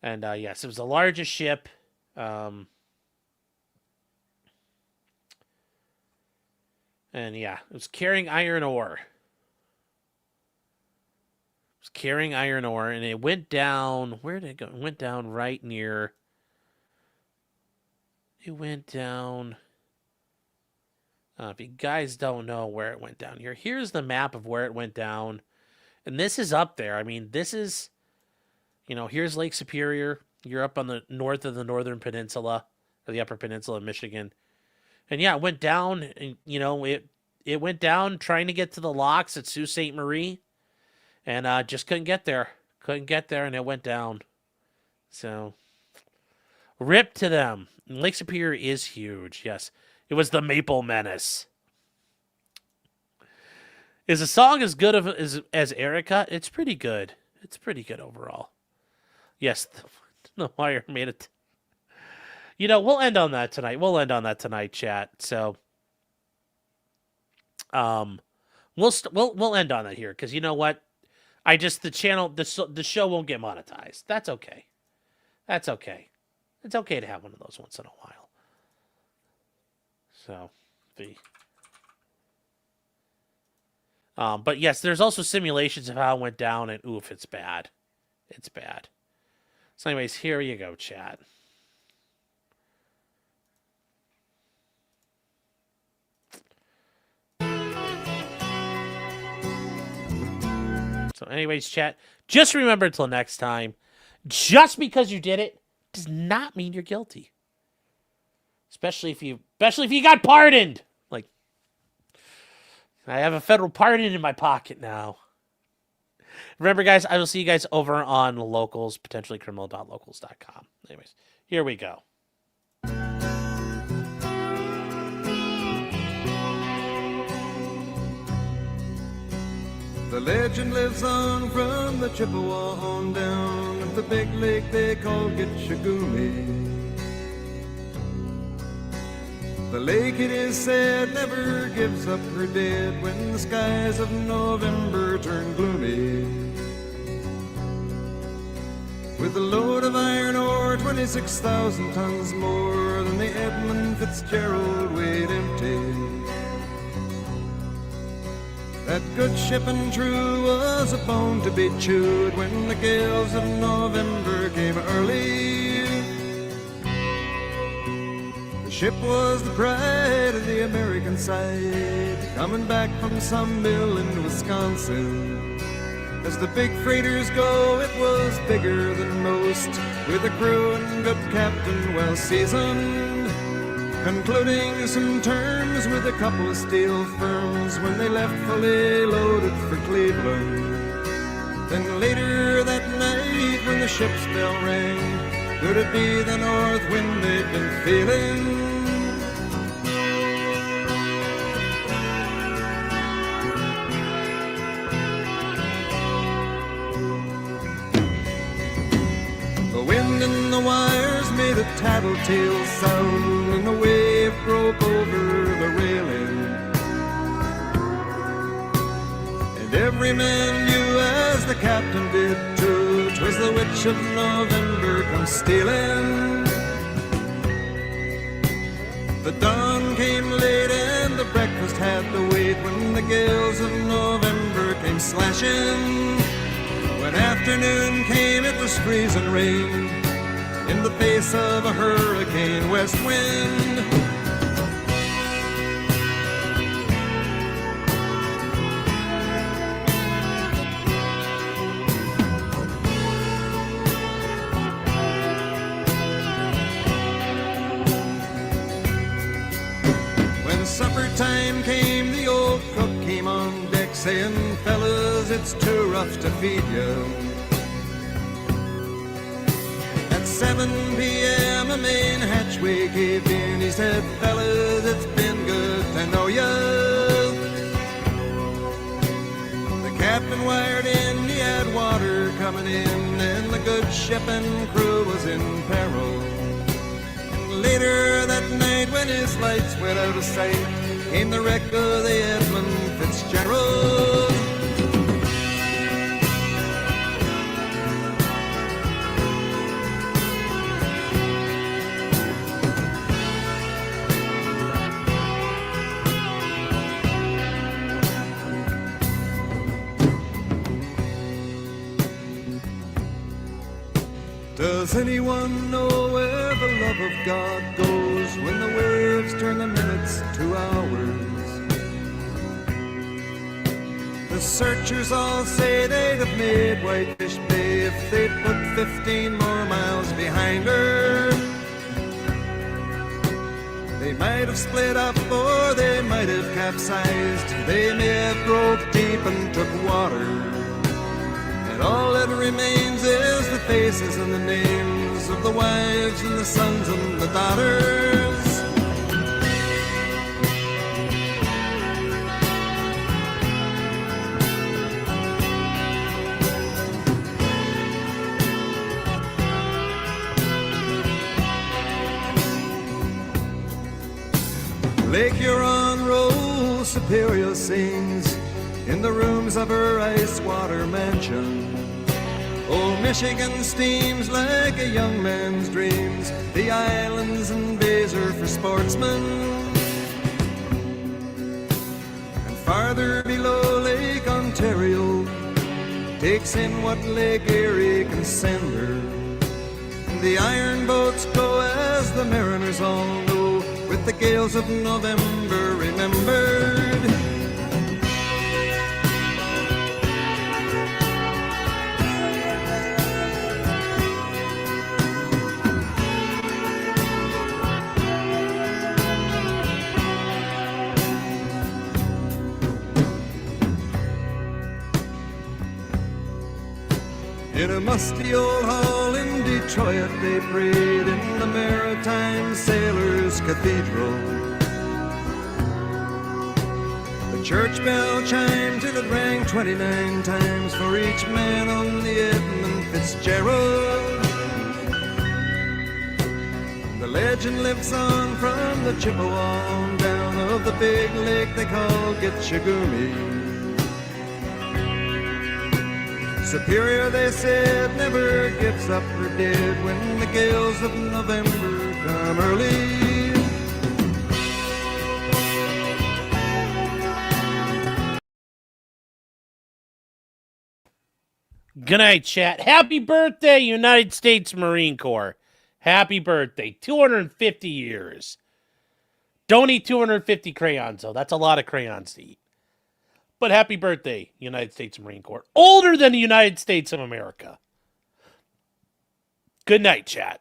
And, yes, it was the largest ship. And, yeah, it was carrying iron ore. And it went down. Where did it go? It went down right near. It went down. If you guys don't know where it went down, here's the map of where it went down. And this is up there. I mean, this is, here's Lake Superior. You're up on the north of the Northern Peninsula, or the Upper Peninsula of Michigan. And yeah, it went down, and, it went down trying to get to the locks at Sault Ste. Marie, and just couldn't get there. And it went down. So, rip to them. And Lake Superior is huge, yes. It was the Maple Menace. Is the song as good as Erica? It's pretty good. It's pretty good overall. Yes, the Wire made it. We'll end on that tonight. Chat. So, We'll end on that here because you know what? The show won't get monetized. That's okay. That's okay. It's okay to have one of those once in a while. So but yes, there's also simulations of how it went down, and oof, it's bad. It's bad. So, anyways, here you go, chat. So, anyways, chat, just remember until next time, just because you did it does not mean you're guilty. Especially if you got pardoned. Like, I have a federal pardon in my pocket now. Remember, guys, I will see you guys over on Locals, potentiallycriminal.locals.com. Anyways, here we go. The legend lives on from the Chippewa on down at the big lake they call Gitchagumi. The lake, it is said, never gives up her dead when the skies of November turn gloomy. With a load of iron ore, 26,000 tons more than the Edmund Fitzgerald weighed empty. That good ship and true was a bone to be chewed when the gales of November came early. The ship was the pride of the American side, coming back from some mill in Wisconsin. As the big freighters go, it was bigger than most, with a crew and good captain well seasoned, concluding some terms with a couple of steel firms when they left fully loaded for Cleveland. Then later that night when the ship's bell rang, could it be the north wind they'd been feeling? The wind in the wires made a tattletale sound, and the wave broke over the railing. And every man knew, as the captain did too, 'twas the witch of November come stealing. The dawn came late and the breakfast had to wait when the gales of November came slashing. When afternoon came, it was freezing rain in the face of a hurricane west wind. When supper time came, the old cook came on deck saying, "Fellas, it's too rough to feed you." 7 p.m. a main hatchway caved in. He said, "Fellas, it's been good to know ya." The captain wired in, he had water coming in, and the good ship and crew was in peril. And later that night when his lights went out of sight, came the wreck of the Edmund Fitzgerald. Does anyone know where the love of God goes when the waves turn the minutes to hours? The searchers all say they'd have made Whitefish Bay if they'd put 15 more miles behind her. They might have split up or they might have capsized. They may have broke deep and took water. And all that remains is the faces and the names of the wives and the sons and the daughters. Lake Huron rolls, Superior sings, in the rooms of her ice water mansion. Old Michigan steams like a young man's dreams, the islands and bays are for sportsmen. And farther below, Lake Ontario takes in what Lake Erie can send her. The iron boats go, as the mariners all know, with the gales of November remembered. In a musty old hall in Detroit they prayed in the Maritime Sailors' Cathedral. The church bell chimed till it rang 29 times for each man on the Edmund Fitzgerald. The legend lives on from the Chippewa on down of the big lake they call Gitchagumi. Superior, they said, never gives up her dead when the gales of November come early. Good night, chat. Happy birthday, United States Marine Corps. Happy birthday. 250 years. Don't eat 250 crayons, though. That's a lot of crayons to eat. But happy birthday, United States Marine Corps. Older than the United States of America. Good night, chat.